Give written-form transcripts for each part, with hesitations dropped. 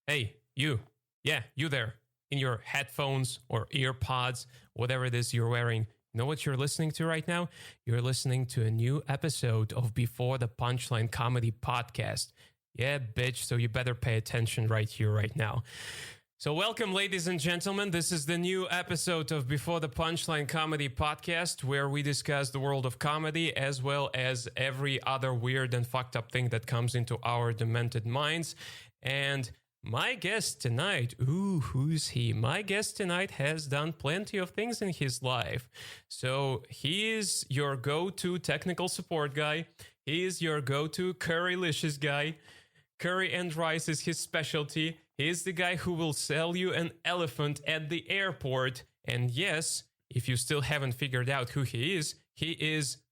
Hey, you. Yeah, you there. In your headphones or earpods, whatever it is you're wearing. You know what you're listening to right now? You're listening to a new episode of Before the Punchline Comedy Podcast. Yeah, bitch, so you better pay attention right here, right now. So welcome, ladies and gentlemen. This is the new episode of Before the Punchline Comedy Podcast, where we discuss the world of comedy as well as every other weird and fucked up thing that comes into our demented minds. And my guest tonight, who's he? My guest tonight has done plenty of things in his life. So he is your go-to technical support guy. He is your go-to currylicious guy. Curry and rice is his specialty. He is the guy who will sell you an elephant at the airport. And yes, if you still haven't figured out who he is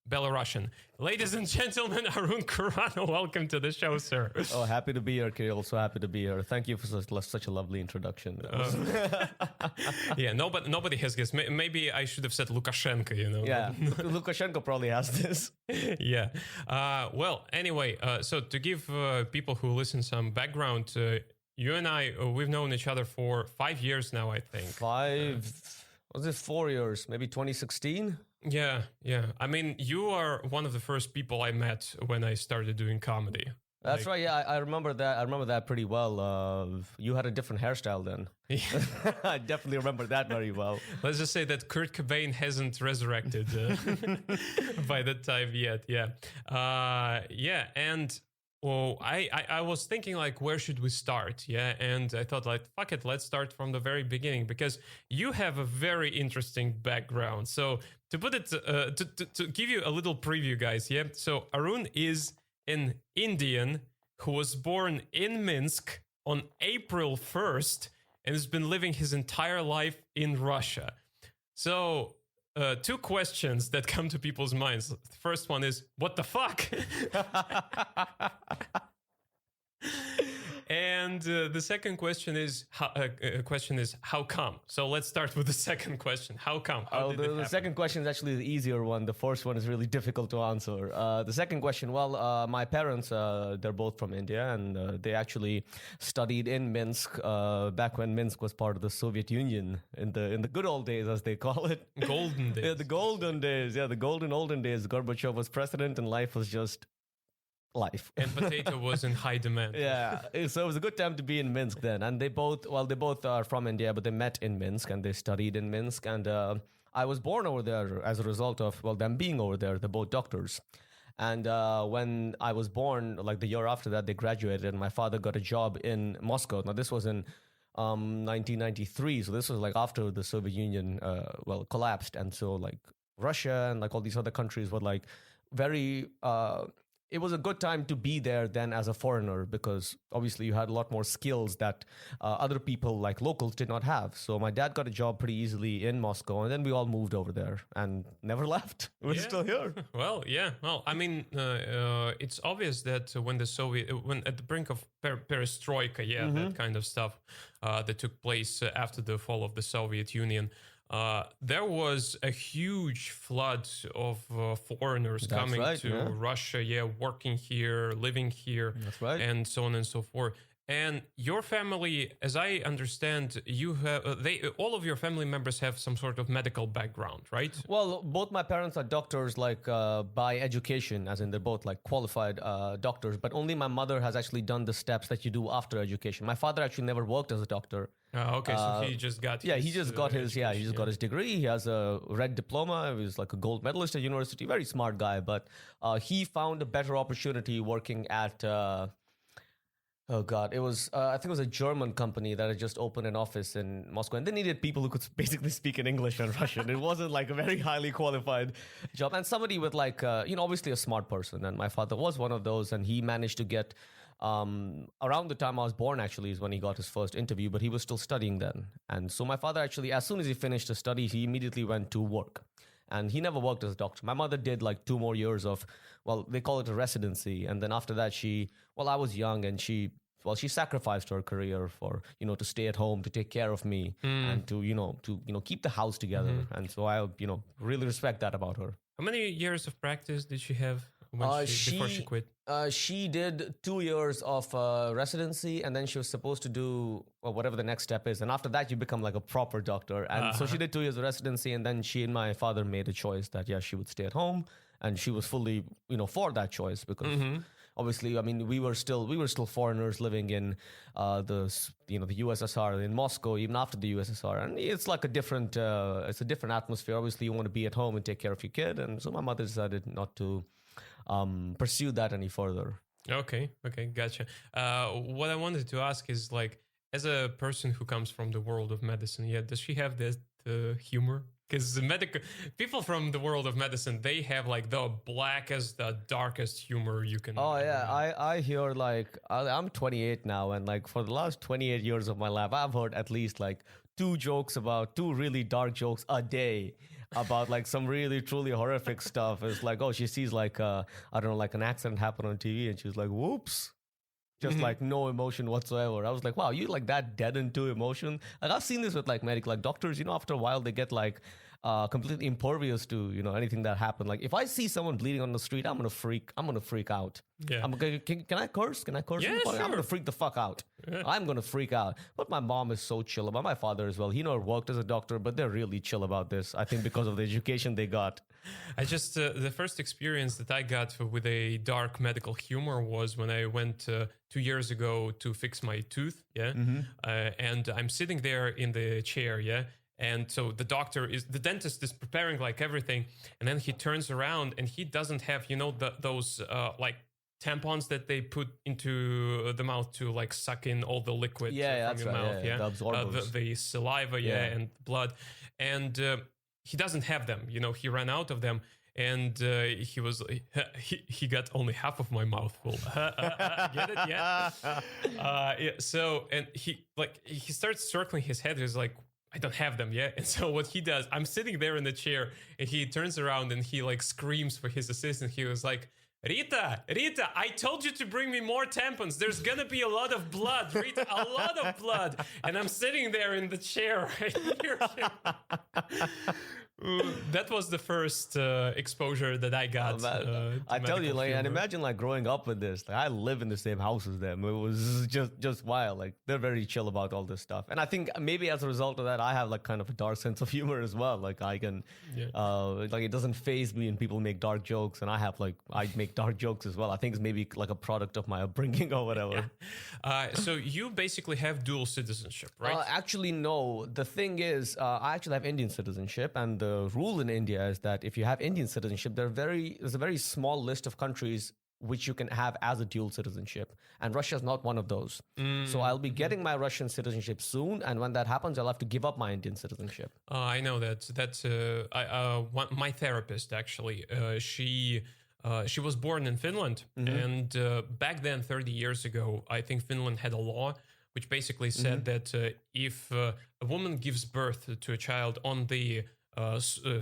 Belarusian. Ladies and gentlemen, Arun Khurana, welcome to the show, sir. Oh, happy to be here, Kirill. So happy to be here. Thank you for such a lovely introduction. Yeah, nobody has guessed. Maybe I should have said Lukashenko, you know. Yeah, Lukashenko probably has this. Yeah. Well, anyway, so to give people who listen some background, you and I, we've known each other for 5 years now, I think. Was it 4 years? Maybe 2016? Yeah. I mean, you are one of the first people I met when I started doing comedy. That's right. Yeah, I remember that. I remember that pretty well. You had a different hairstyle then. Yeah. I definitely remember that very well. Let's just say that Kurt Cobain hasn't resurrected by that time yet. Yeah. And well, I was thinking like, where should we start? Yeah. And I thought like, fuck it, let's start from the very beginning because you have a very interesting background. So to put it, to give you a little preview, guys. Yeah. So Arun is an Indian who was born in Minsk on April 1st and has been living his entire life in Russia. So two questions that come to people's minds. The first one is, what the fuck? And the second question is, how come? So let's start with the second question. How come? How did it happen? The second question is actually the easier one. The first one is really difficult to answer. The second question, my parents, they're both from India, and they actually studied in Minsk back when Minsk was part of the Soviet Union in the good old days, as they call it. Golden days. Yeah, the golden days. Yeah, the golden olden days. Gorbachev was president, and life was just life. And potato was in high demand. Yeah, so it was a good time to be in Minsk then. And they both are from India, but they met in Minsk and they studied in Minsk. And I was born over there as a result of, them being over there. They're both doctors. And when I was born, like the year after that, they graduated and my father got a job in Moscow. Now, this was in 1993. So this was like after the Soviet Union, collapsed. And so like Russia and like all these other countries were like very... it was a good time to be there then as a foreigner because obviously you had a lot more skills that other people like locals did not have. So my dad got a job pretty easily in Moscow and then we all moved over there and never left. We're still here. Well, yeah. Well, I mean, it's obvious that when at the brink of perestroika, that kind of stuff that took place after the fall of the Soviet Union, there was a huge flood of foreigners coming to Russia, working here, living here, and so on and so forth. And your family, as I understand, you have all of your family members have some sort of medical background, right? Well, both my parents are doctors, like by education, as in they're both like qualified doctors. But only my mother has actually done the steps that you do after education. My father actually never worked as a doctor. Okay, so he just got got his degree. He has a red diploma. He was like a gold medalist at university. Very smart guy, but he found a better opportunity working at. It was, I think it was a German company that had just opened an office in Moscow and they needed people who could basically speak in English and Russian. It wasn't like a very highly qualified job and somebody with like, obviously a smart person. And my father was one of those and he managed to get, around the time I was born actually is when he got his first interview, but he was still studying then. And so my father actually, as soon as he finished his studies, he immediately went to work. And he never worked as a doctor. My mother did like 2 more years of, they call it a residency. And then after that, I was young and she sacrificed her career for, to stay at home, to take care of me and to keep the house together. And so I, really respect that about her. How many years of practice did she have? before she quit? She did 2 years of residency, and then she was supposed to do whatever the next step is. And after that, you become like a proper doctor. And so she did 2 years of residency, and then she and my father made a choice that yeah, she would stay at home, and she was fully for that choice because. Obviously, I mean, we were still foreigners living in the USSR, in Moscow, even after the USSR, and it's like a different atmosphere. Obviously, you want to be at home and take care of your kid, and so my mother decided not to pursue that any further. Okay, gotcha. What I wanted to ask is like, as a person who comes from the world of medicine, does she have this humor? Because the medical people from the world of medicine, they have like the blackest, the darkest humor you can. Oh yeah, I hear like I'm 28 now, and like for the last 28 years of my life, I've heard at least like two really dark jokes a day about like some really truly horrific stuff. It's like, oh, she sees like I don't know, like an accident happen on TV, and she's like, whoops. Just like no emotion whatsoever. I was like, wow, you like that deadened to emotion? Like I've seen this with like doctors, after a while they get like completely impervious to, anything that happened. Like if I see someone bleeding on the street, I'm gonna freak out. Yeah. Can I curse? Can I curse? Yeah, sure. I'm gonna freak the fuck out. Yeah. I'm gonna freak out. But my mom is so chill about, my father as well. He never worked as a doctor, but they're really chill about this. I think because of the education they got. I just the first experience that I got with a dark medical humor was when I went 2 years ago to fix my tooth. Yeah. And I'm sitting there in the chair. Yeah. And so the dentist is preparing like everything. And then he turns around and he doesn't have, those like tampons that they put into the mouth to like suck in all the liquid from your mouth. Yeah. The absorbers. The saliva. And blood. And he doesn't have them. He ran out of them. And he was he got only half of my mouth full. Get it? Yeah. So and he starts circling his head. He's like, I don't have them yet. And so what he does, I'm sitting there in the chair, and he turns around and he like screams for his assistant. He was like, Rita, I told you to bring me more tampons. There's gonna be a lot of blood, Rita, a lot of blood. And I'm sitting there in the chair right here. That was the first exposure that I got. I tell you, like, and imagine like growing up with this. Like, I live in the same house as them. It was just wild. Like, they're very chill about all this stuff, and I think maybe as a result of that, I have like kind of a dark sense of humor as well. Like, I can, like, it doesn't faze me when people make dark jokes, and I make dark jokes as well. I think it's maybe like a product of my upbringing or whatever. Yeah. So you basically have dual citizenship, right? Actually, no. The thing is, I actually have Indian citizenship, and the rule in India is that if you have Indian citizenship, there's a very small list of countries which you can have as a dual citizenship, and Russia is not one of those. So I'll be getting my Russian citizenship soon, and when that happens, I'll have to give up my Indian citizenship. I know that. That's my therapist actually. She was born in Finland, and back then, 30 years ago, I think Finland had a law which basically said that if a woman gives birth to a child on the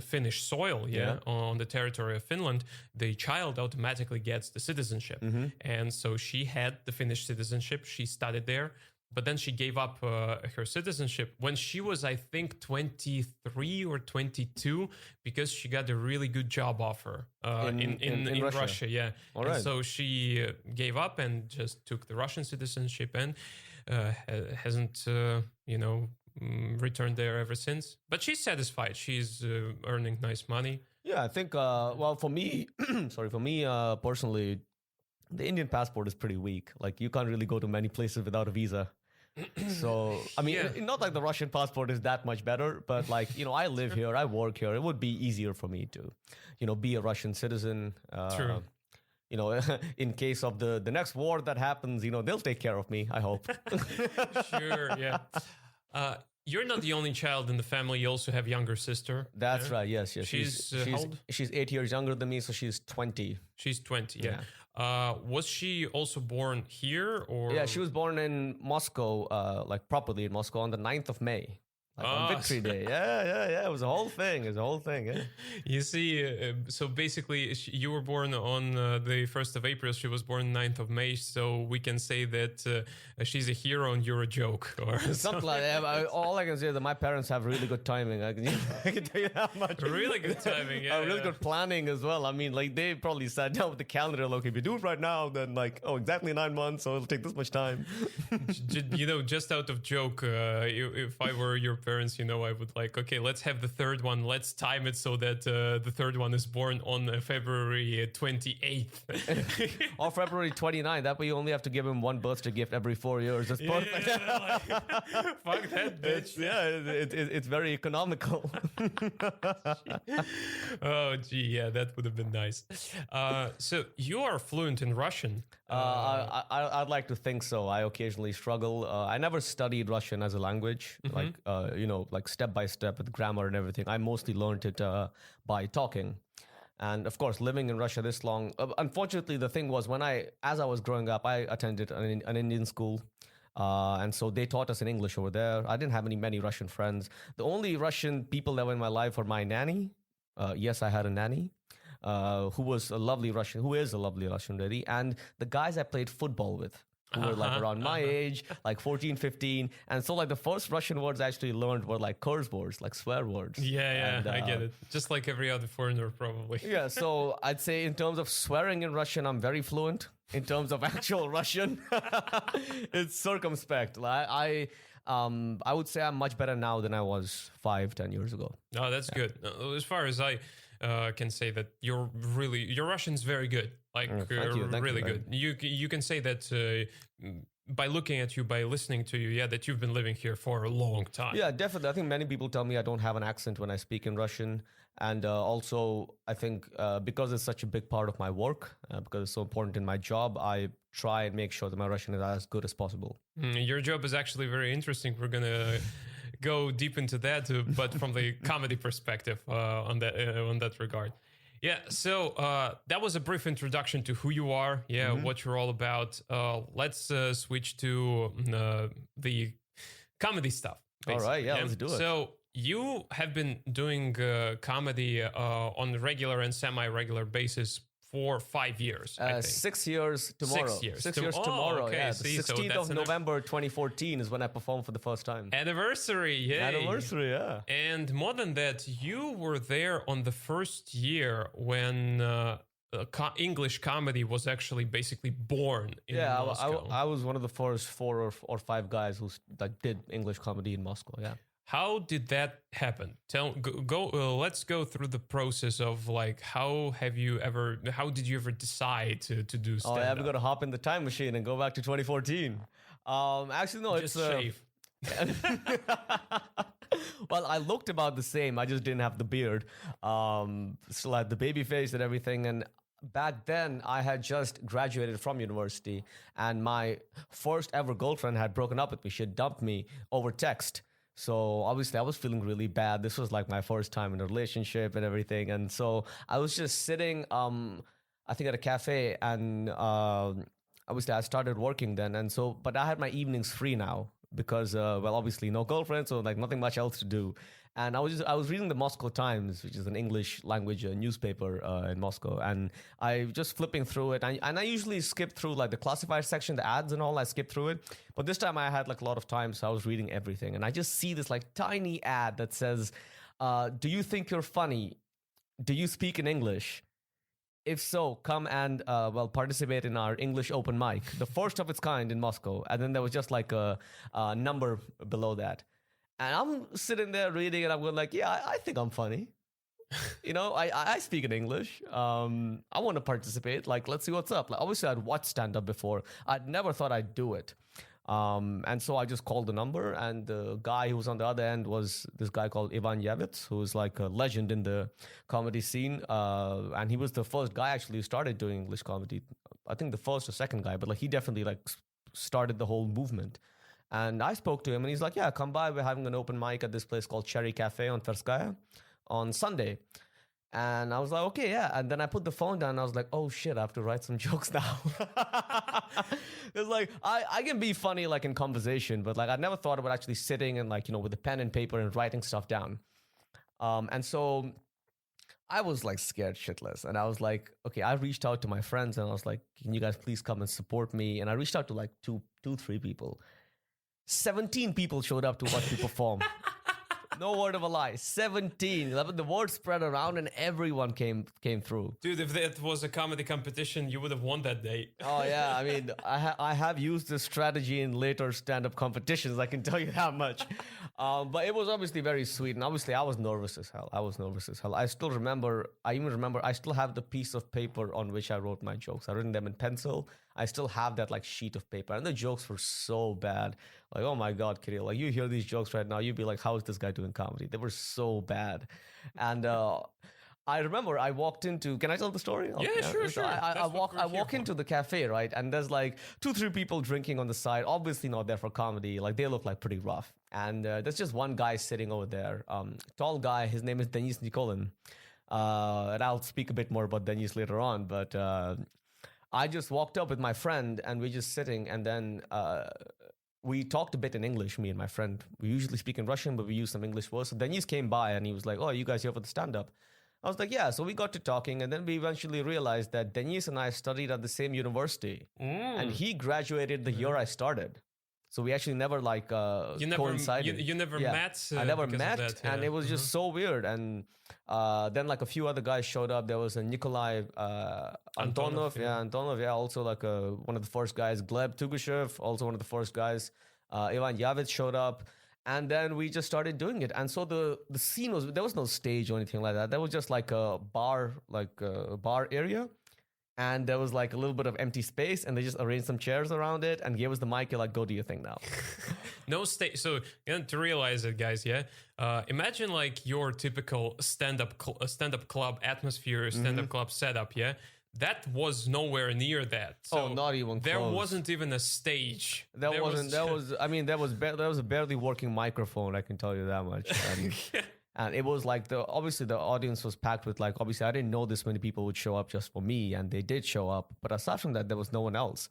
Finnish soil, on the territory of Finland, the child automatically gets the citizenship. And so she had the Finnish citizenship. She studied there, but then she gave up her citizenship when she was, I think, 23 or 22, because she got a really good job offer in Russia. Yeah. All right. And so she gave up and just took the Russian citizenship and hasn't, returned there ever since. But she's satisfied. She's earning nice money. Yeah, I think, for me, personally, the Indian passport is pretty weak. Like, you can't really go to many places without a visa. So, I mean, not like the Russian passport is that much better, but like, I live here, I work here. It would be easier for me to, be a Russian citizen. True. In case of the next war that happens, they'll take care of me, I hope. Sure, yeah. You're not the only child in the family. You also have a younger sister. That's right. Yes. She's how old? She's 8 years younger than me, so she's 20. She's 20. Yeah. Was she also born here, or? Yeah, she was born in Moscow, like properly in Moscow, on the 9th of May. like on Victory Day. Yeah. It was a whole thing. Yeah. You see, so basically, you were born on the 1st of April. She was born 9th of May. So we can say that she's a hero and you're a joke. Or something like that. All I can say is that my parents have really good timing. I can tell you that much. Really good timing, yeah. Really good planning as well. I mean, like, they probably sat down with the calendar. Like, if you do it right now, then, like, exactly 9 months. So it'll take this much time. Just out of joke, if I were your parents, I would like, okay, let's have the third one. Let's time it so that the third one is born on February 28th. Or February 29th. That way you only have to give him one birthday gift every 4 years. That's perfect. Fuck that bitch. It's very economical. Oh, gee, yeah, that would have been nice. So you are fluent in Russian. I'd like to think so. I occasionally struggle. I never studied Russian as a language, like step by step with grammar and everything. I mostly learned it by talking. And of course, living in Russia this long, unfortunately, the thing was as I was growing up, I attended an Indian school. And so they taught us in English over there. I didn't have many Russian friends. The only Russian people that were in my life were my nanny. Yes, I had a nanny. Who is a lovely Russian, really. And the guys I played football with, who were like around my age, like 14, 15. And so like the first Russian words I actually learned were like curse words, like swear words. Yeah, and, I get it. Just like every other foreigner, probably. Yeah, so I'd say in terms of swearing in Russian, I'm very fluent. In terms of actual Russian, it's circumspect. I would say I'm much better now than I was 5-10 years ago. Oh, that's good. As far as I can say that your Russian's very good, like Thank you, really good. You can say that by looking at you, by listening to you, that you've been living here for a long time. Yeah, definitely. I think many people tell me I don't have an accent when I speak in Russian. And also, I think because it's such a big part of my work, because it's so important in my job, I try and make sure that my Russian is as good as possible. Your job is actually very interesting. We're going to go deep into that, but from the comedy perspective on that regard. Yeah, so that was a brief introduction to who you are, what you're all about. Let's switch to the comedy stuff. Basically. All right, let's do it. So you have been doing comedy on a regular and semi-regular basis for 5 years, I think. 6 years tomorrow. 6 years. 6 years tomorrow, okay. yeah. The 16th of November 2014 is when I performed for the first time. Anniversary, yay. Anniversary, yeah. And more than that, you were there on the first year when English comedy was actually basically born in Moscow. I was one of the first 4 or 5 guys who did English comedy in Moscow, yeah. How did that happen? Let's go through the process of like how did you ever decide to do stand-up? Oh, yeah, we got to hop in the time machine and go back to 2014. Actually, no, just shave. Well, I looked about the same. I just didn't have the beard. Still had the baby face and everything. And back then, I had just graduated from university, and my first ever girlfriend had broken up with me. She had dumped me over text. So obviously I was feeling really bad. This was like my first time in a relationship and everything. And so I was just sitting, I think at a cafe, and obviously I started working then. And so, but I had my evenings free now because, obviously no girlfriend, so like nothing much else to do. And I was reading the Moscow Times, which is an English language newspaper in Moscow. And I just flipping through it. And I usually skip through like the classified section, the ads and all. I skip through it. But this time I had like a lot of time, so I was reading everything. And I just see this like tiny ad that says, do you think you're funny? Do you speak in English? If so, come and participate in our English open mic, the first of its kind in Moscow. And then there was just like a number below that. And I'm sitting there reading it. I'm going like, yeah, I think I'm funny. I speak in English. I want to participate. Like, let's see what's up. Like, obviously, I'd watched stand-up before. I'd never thought I'd do it. And so I just called the number. And the guy who was on the other end was this guy called Ivan Yevitz, who's like a legend in the comedy scene. And he was the first guy actually who started doing English comedy. I think the first or second guy. But like he definitely like started the whole movement. And I spoke to him, and he's like, yeah, come by. We're having an open mic at this place called Cherry Cafe on Tverskaya on Sunday. And I was like, okay, yeah. And then I put the phone down and I was like, oh shit, I have to write some jokes now. It's like, I can be funny like in conversation, but like I never thought about actually sitting and like, with a pen and paper and writing stuff down. And so I was like scared shitless. And I was like, okay, I reached out to my friends and I was like, can you guys please come and support me? And I reached out to like three people. 17 people showed up to watch me perform. No word of a lie. 17. The word spread around and everyone came through. Dude, if it was a comedy competition, you would have won that day. Oh, yeah. I mean, I have used this strategy in later stand-up competitions. I can tell you that much. But it was obviously very sweet. And obviously, I was nervous as hell. I still remember, I still have the piece of paper on which I wrote my jokes. I written them in pencil. I still have that like sheet of paper. And the jokes were so bad. Like, oh my God, Kirill, like you hear these jokes right now, you'd be like, how is this guy doing comedy? They were so bad. And I remember I walked into, can I tell the story? Yeah, sure. So I walk into the cafe, right? And there's like 2-3 people drinking on the side, obviously not there for comedy. Like they look like pretty rough. And there's just one guy sitting over there, tall guy. His name is Denis Nikolin. And I'll speak a bit more about Denis later on. But I just walked up with my friend and we're just sitting and then we talked a bit in English, me and my friend. We usually speak in Russian, but we use some English words. So Denis came by and he was like, oh, you guys here for the stand-up? I was like, yeah. So we got to talking and then we eventually realized that Denis and I studied at the same university. And he graduated the year I started. So we actually never like coincided. You never met? I never met that, and it was just so weird. And then like a few other guys showed up. There was a Nikolai Antonov. Antonov, also like one of the first guys. Gleb Tugushev, also one of the first guys. Ivan Yavits showed up. And then we just started doing it. And so the scene there was no stage or anything like that. There was just like a bar area. And there was like a little bit of empty space and they just arranged some chairs around it and gave us the mic. You're like, go do your thing now. No stage. So to realize it, guys, yeah. Imagine like your typical stand-up club atmosphere, stand-up club setup, yeah. That was nowhere near that. So not even there close. Wasn't even a stage. There was a barely working microphone, I can tell you that much. And, and it was like obviously the audience was packed with like, obviously I didn't know this many people would show up just for me and they did show up. But aside from that, there was no one else.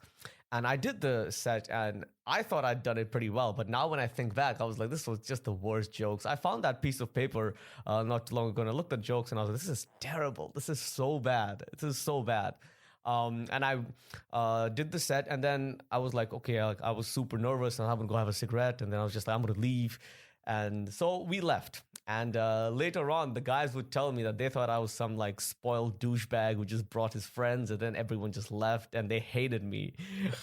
And I did the set and I thought I'd done it pretty well. But now when I think back, I was like, this was just the worst jokes. I found that piece of paper not too long ago and I looked at jokes and I was like, this is terrible. This is so bad. This is so bad. And I did the set and then I was like, okay, I was super nervous and I'm going to go have a cigarette. And then I was just like, I'm going to leave. And so we left. And later on, the guys would tell me that they thought I was some like spoiled douchebag who just brought his friends and then everyone just left and they hated me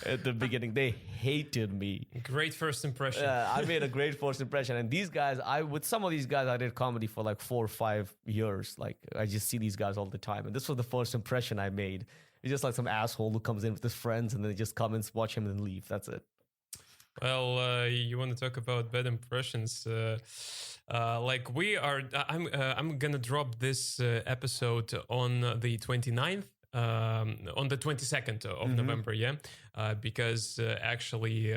at the beginning. They hated me. Great first impression. I made a great first impression. And these guys, with some of these guys, I did comedy for like 4 or 5 years. Like I just see these guys all the time. And this was the first impression I made. It's just like some asshole who comes in with his friends and then they just come and watch him and then leave. That's it. Well, you want to talk about bad impressions? Like we are, I'm gonna drop this episode on the 29th, on the 22nd of November, yeah, because actually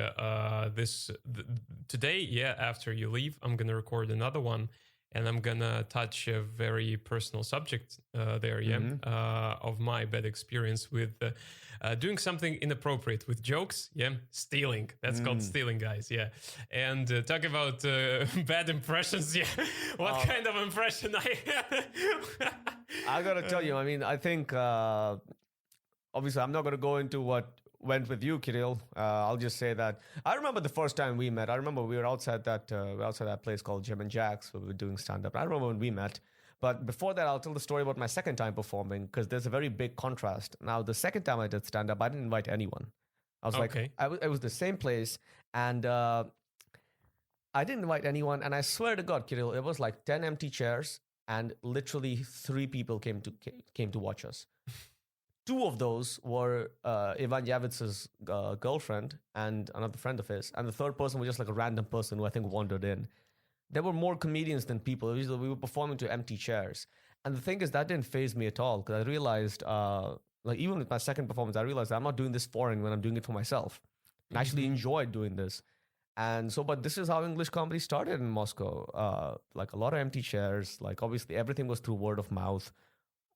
today, yeah, after you leave, I'm gonna record another one. And I'm gonna touch a very personal subject there, of my bad experience with doing something inappropriate with jokes, stealing. That's called stealing, guys, And talk about bad impressions, What kind of impression I gotta tell you, I mean, I think obviously I'm not gonna go into what went with you, Kirill. I'll just say that I remember the first time we met. I remember we were outside that place called Jim and Jack's where we were doing stand-up. I remember when we met. But before that, I'll tell the story about my second time performing because there's a very big contrast. Now, the second time I did stand-up, I didn't invite anyone. I was it was the same place, and I didn't invite anyone. And I swear to God, Kirill, it was like 10 empty chairs, and literally 3 people came to watch us. 2 of those were Ivan Yavits's girlfriend and another friend of his. And the third person was just like a random person who I think wandered in. There were more comedians than people. We were performing to empty chairs. And the thing is, that didn't faze me at all because I realized, like even with my second performance, I realized I'm not doing this for anyone. I'm doing it for myself. I actually enjoyed doing this. And so, but this is how English comedy started in Moscow. Like a lot of empty chairs. Like obviously everything was through word of mouth.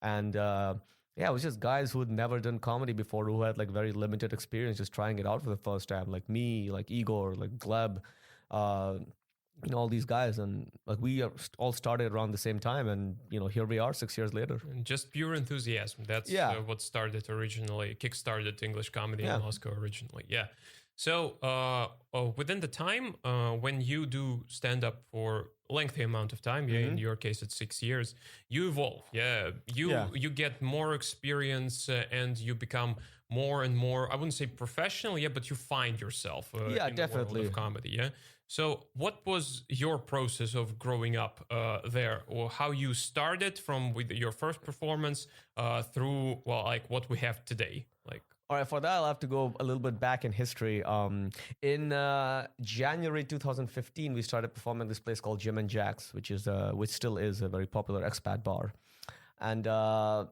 And yeah, it was just guys who had never done comedy before, who had like very limited experience, just trying it out for the first time, like me, like Igor, like Gleb, uh, all these guys. And like all started around the same time, and here we are 6 years later. And just pure enthusiasm. That's Yeah. what started originally, kickstarted English comedy Yeah. in Moscow originally. Yeah. So within the time when you do stand up for lengthy amount of time, in your case it's 6 years, you evolve. You get more experience and you become more and more, I wouldn't say professional, but you find yourself in definitely. the world of comedy. So what was your process of growing up there, or how you started from with your first performance through what we have today? All right, for that, I'll have to go a little bit back in history. In January 2015, we started performing at this place called Jim and Jack's, which still is a very popular expat bar. And I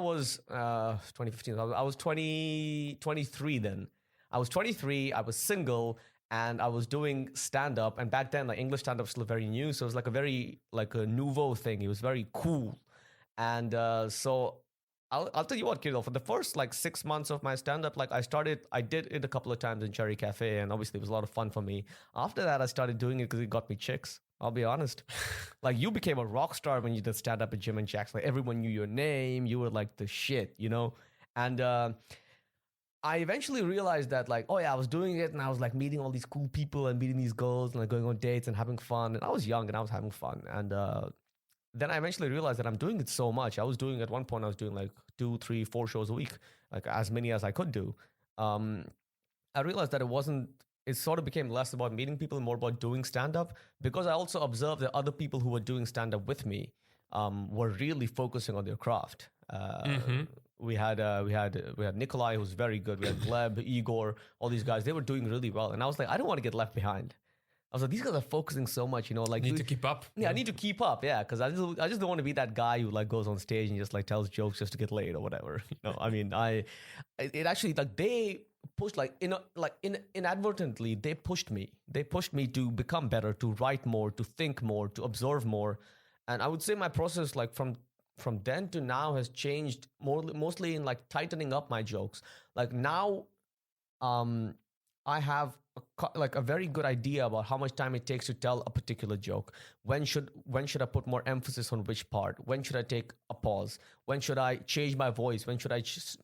was 2015. I was 23 then. I was 23. I was single, and I was doing stand up. And back then, like English stand up was still very new, so it was like a very a nouveau thing. It was very cool, and so. I'll tell you what, Kirill, for the first 6 months of my stand-up, I did it a couple of times in Cherry Cafe, and obviously it was a lot of fun for me. After that, I started doing it because it got me chicks. I'll be honest. You became a rock star when you did stand-up at Jim and Jack's. Everyone knew your name. You were the shit, And I eventually realized that I was doing it, and I was meeting all these cool people and meeting these girls and going on dates and having fun. And I was young and I was having fun. And then I eventually realized that I'm doing it so much. At one point, I was doing 2, 3, 4 shows a week, as many as I could do. I realized that it sort of became less about meeting people and more about doing stand-up, because I also observed that other people who were doing stand-up with me were really focusing on their craft. We had Nikolai, who's very good. We had Gleb, Igor, all these guys. They were doing really well. And I was I don't want to get left behind. I was these guys are focusing so much, need to keep up. Yeah, I need to keep up, because I just don't want to be that guy who goes on stage and just tells jokes just to get laid or whatever. I mean, it actually they pushed inadvertently they pushed me. They pushed me to become better, to write more, to think more, to observe more, and I would say my process from then to now has changed mostly in tightening up my jokes. Now, I have a very good idea about how much time it takes to tell a particular joke. When should I put more emphasis on which part? When should I take a pause? When should I change my voice? When should I just,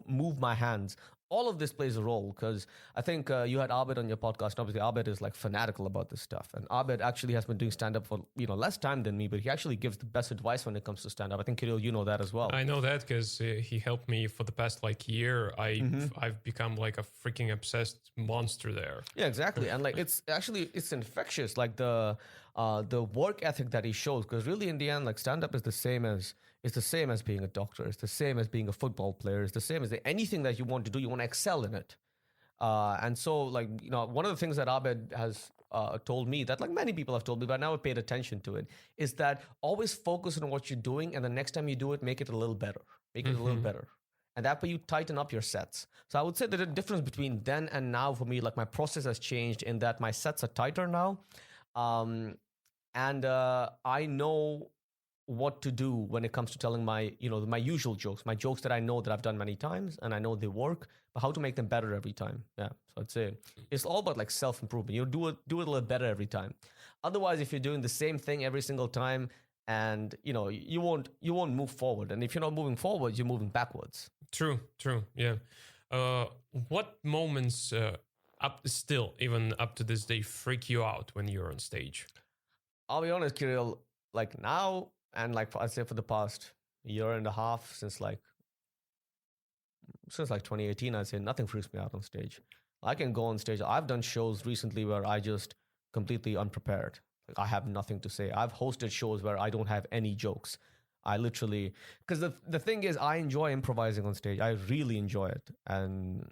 move my hands? All of this plays a role, because I think you had Abed on your podcast. Obviously, Abed is fanatical about this stuff. And Abed actually has been doing stand-up for less time than me, but he actually gives the best advice when it comes to stand-up. I think, Kirill, you know that as well. I know that because he helped me for the past year. I've become a freaking obsessed monster there. Yeah, exactly. And it's infectious, the work ethic that he shows, because really in the end, stand-up is the same as being a doctor. It's the same as being a football player. It's the same as anything that you want to do. You want to excel in it. And so, one of the things that Abed has told me, that many people have told me, but I never paid attention to it, is that always focus on what you're doing, and the next time you do it, make it a little better. Make it a little better. And that way you tighten up your sets. So I would say that the difference between then and now for me, my process has changed in that my sets are tighter now. And I know what to do when it comes to telling my usual jokes, my jokes that I know that I've done many times and I know they work, but how to make them better every time. Yeah. So I'd say it's all about self-improvement. Do it a little better every time. Otherwise, if you're doing the same thing every single time, and you won't move forward. And if you're not moving forward, you're moving backwards. True. Yeah. What moments even up to this day freak you out when you're on stage? I'll be honest, Kirill, now, and I'd say for the past year and a half, since 2018, I'd say nothing freaks me out on stage. I can go on stage. I've done shows recently where I just completely unprepared. I have nothing to say. I've hosted shows where I don't have any jokes. I literally, because the thing is, I enjoy improvising on stage. I really enjoy it. And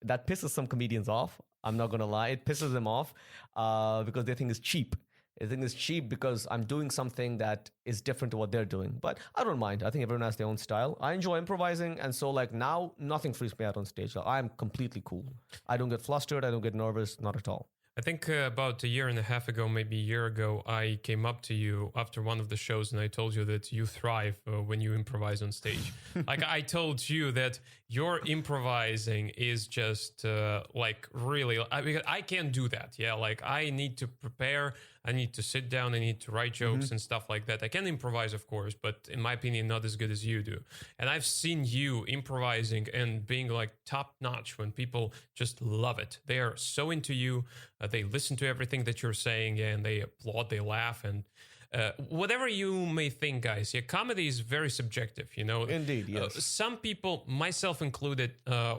that pisses some comedians off. I'm not going to lie. It pisses them off because they think it's cheap. They think it's cheap because I'm doing something that is different to what they're doing. But I don't mind. I think everyone has their own style. I enjoy improvising. And so now, nothing freaks me out on stage. I'm completely cool. I don't get flustered. I don't get nervous. Not at all. I think about a year and a half ago, maybe a year ago, I came up to you after one of the shows and I told you that you thrive when you improvise on stage. Like I told you that your improvising is just like really, because I can't do that. Yeah, like I need to prepare, I need to sit down, I need to write jokes and stuff like that. I can improvise, of course, but in my opinion, not as good as you do. And I've seen you improvising and being like top notch when people just love it. They are so into you. They listen to everything that you're saying, yeah, and they applaud, they laugh, and whatever you may think, guys, yeah, comedy is very subjective, you know. Indeed, yes. Some people, myself included,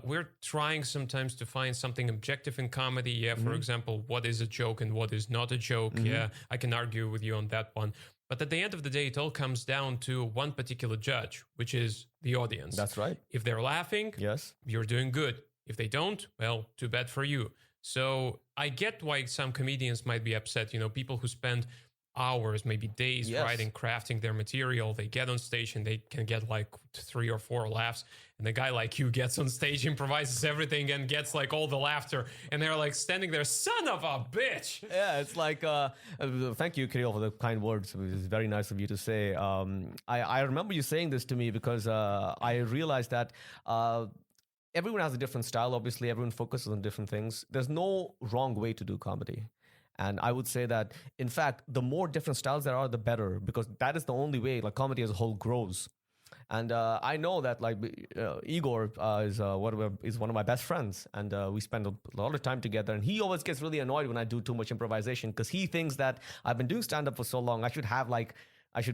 we're trying sometimes to find something objective in comedy. Yeah, for example, what is a joke and what is not a joke. Yeah, I can argue with you on that one. But at the end of the day, it all comes down to one particular judge, which is the audience. That's right. If they're laughing, Yes. you're doing good. If they don't, well, too bad for you. So I get why some comedians might be upset. You know, people who spend hours, maybe days Yes. writing, crafting their material, they get on stage and they can get like 3 or 4 laughs. And a guy like you gets on stage, improvises everything and gets like all the laughter. And they're like standing there, son of a bitch. Yeah, it's like, thank you, Kirill, for the kind words. It was very nice of you to say. I remember you saying this to me because I realized that everyone has a different style. Obviously, everyone focuses on different things. There's no wrong way to do comedy. And I would say that, in fact, the more different styles there are, the better, because that is the only way like comedy as a whole grows. And I know that like Igor is one of my best friends, and we spend a lot of time together. And he always gets really annoyed when I do too much improvisation because he thinks that I've been doing stand up for so long, I should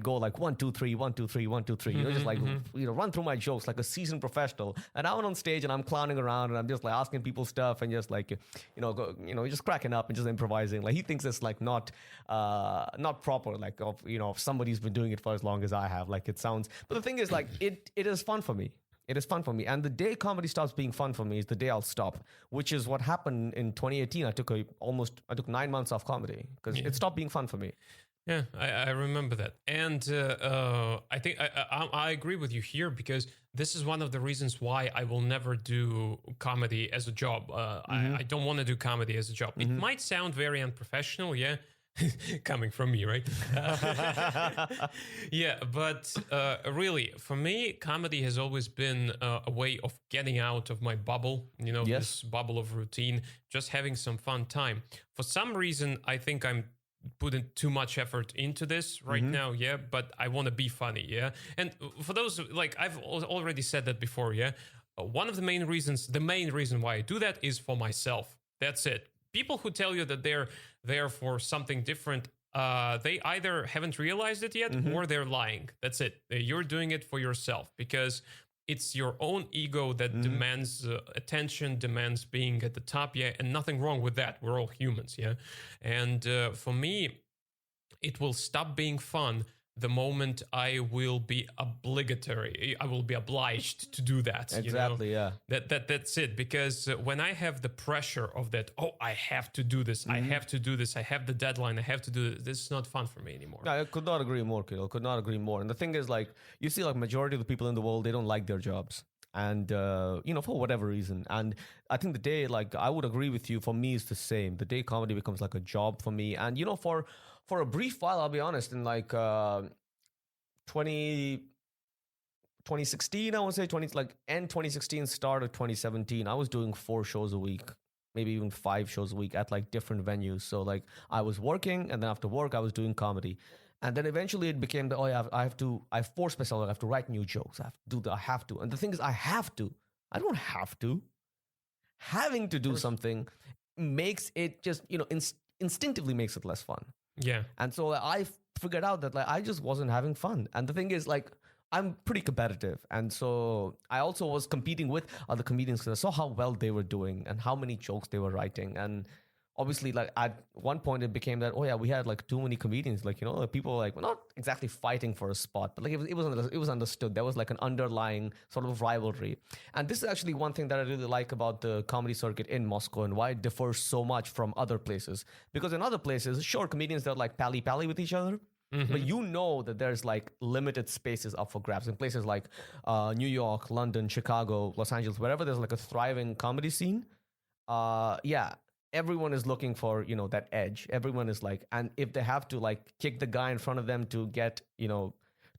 go like 1, 2, 3, 1, 2, 3, 1, 2, 3. You know, just like run through my jokes like a seasoned professional. And I'm on stage and I'm clowning around and I'm just like asking people stuff and just like just cracking up and just improvising. Like he thinks it's like not proper. Like if somebody's been doing it for as long as I have. Like it sounds. But the thing is, like it is fun for me. It is fun for me. And the day comedy stops being fun for me is the day I'll stop, which is what happened in 2018. I took 9 months off comedy because it stopped being fun for me. Yeah, I remember that. And I think I agree with you here because this is one of the reasons why I will never do comedy as a job. I don't want to do comedy as a job. It might sound very unprofessional, yeah, coming from me, right? Yeah, but really, for me, comedy has always been a way of getting out of my bubble, you know, this bubble of routine, just having some fun time. For some reason, I think I'm putting too much effort into this right now, yeah, but I want to be funny, yeah. And for those, like I've already said that before, yeah, one of the main reason why I do that is for myself. That's it. People who tell you that they're there for something different, they either haven't realized it yet or they're lying. That's it. You're doing it for yourself because it's your own ego that demands attention, demands being at the top, yeah, and nothing wrong with that. We're all humans, yeah. And for me, it will stop being fun the moment I will be obligatory. I will be obliged to do that. Exactly, you know? That's it. Because when I have the pressure of that, I have to do this, I have to do this, I have the deadline, I have to do this. This is not fun for me anymore. No, I could not agree more, Kirill. Could not agree more. And the thing is, like, you see, like, majority of the people in the world, they don't like their jobs. And, for whatever reason. And I think the day, like, I would agree with you, for me, it's the same. The day comedy becomes like a job for me. And, for a brief while, I'll be honest, in like 2016, I would say, end 2016, start of 2017, I was doing 4 shows a week, maybe even 5 shows a week at like different venues. So like I was working, and then after work, I was doing comedy. And then eventually it became I force myself, I have to write new jokes. I have to do that. I have to. And the thing is, I have to. I don't have to. Having to do something makes it just, instinctively makes it less fun. Yeah. And so I figured out that like I just wasn't having fun. And the thing is, like, I'm pretty competitive. And so I also was competing with other comedians because I saw how well they were doing and how many jokes they were writing. And obviously, like at one point it became that, we had like too many comedians. Like, people like, well, not exactly fighting for a spot, but like it was understood. There was like an underlying sort of rivalry. And this is actually one thing that I really like about the comedy circuit in Moscow and why it differs so much from other places. Because in other places, sure, comedians, they're like pally-pally with each other. But that there's like limited spaces up for grabs in places like New York, London, Chicago, Los Angeles, wherever there's like a thriving comedy scene. everyone is looking for, that edge. Everyone is like, and if they have to like kick the guy in front of them to get,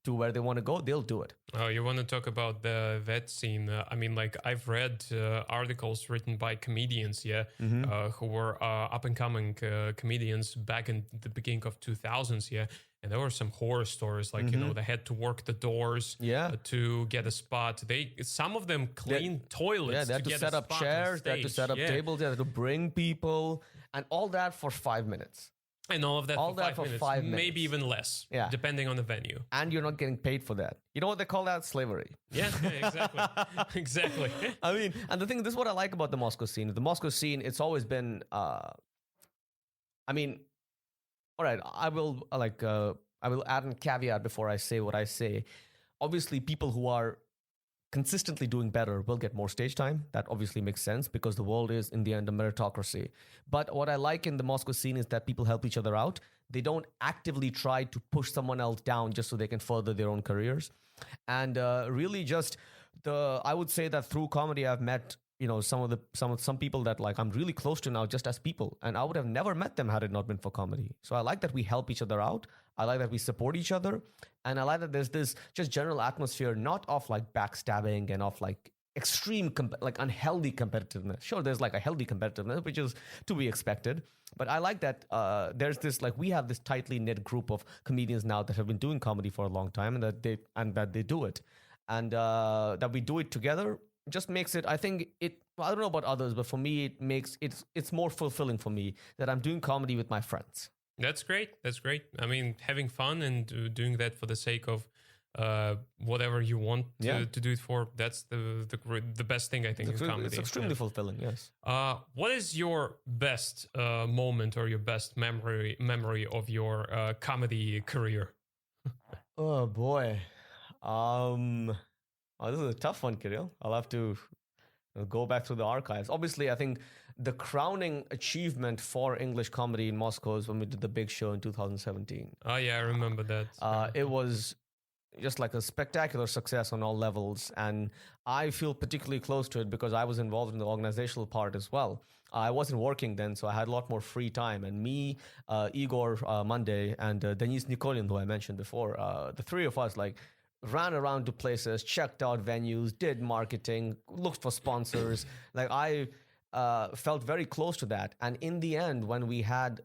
to where they want to go, they'll do it. Oh, you want to talk about that scene? I mean, like I've read articles written by comedians, who were up and coming comedians back in the beginning of 2000s, and there were some horror stories, like they had to work the doors, to get a spot. Some of them cleaned toilets. They had to set up chairs, they had to set up tables, they had to bring people, and all that for 5 minutes. And all of that for 5 minutes, maybe even less, depending on the venue. And you're not getting paid for that. You know what they call that? Slavery. Yeah, exactly. Exactly. I mean, and the thing, this is what I like about the Moscow scene. The Moscow scene, it's always been, all right, I will add a caveat before I say what I say. Obviously, people who are consistently doing better will get more stage time. That obviously makes sense because the world is, in the end, a meritocracy. But what I like in the Moscow scene is that people help each other out. They don't actively try to push someone else down just so they can further their own careers. And really just I would say that through comedy, I've met, some people that like I'm really close to now just as people. And I would have never met them had it not been for comedy. So I like that we help each other out. I like that we support each other. And I like that there's this just general atmosphere, not of like backstabbing and of like extreme, like unhealthy competitiveness. Sure, there's like a healthy competitiveness, which is to be expected. But I like that there's this, like we have this tightly knit group of comedians now that have been doing comedy for a long time and that they do it. And that we do it together just makes it, I think I don't know about others, but for me, it's more fulfilling for me that I'm doing comedy with my friends. That's great. I mean, having fun and doing that for the sake of whatever you want to do it for, that's the best thing, I think, in comedy. It's extremely fulfilling, yes. What is your best moment or your best memory of your comedy career? Oh, boy. This is a tough one, Kirill. I'll have to go back through the archives. Obviously, I think the crowning achievement for English comedy in Moscow is when we did the big show in 2017. Oh, yeah, I remember that. It was just like a spectacular success on all levels. And I feel particularly close to it because I was involved in the organizational part as well. I wasn't working then, so I had a lot more free time. And me, Igor Monday, and Denis Nikolin, who I mentioned before, the three of us, like, ran around to places, checked out venues, did marketing, looked for sponsors. Like I felt very close to that. And in the end, when we had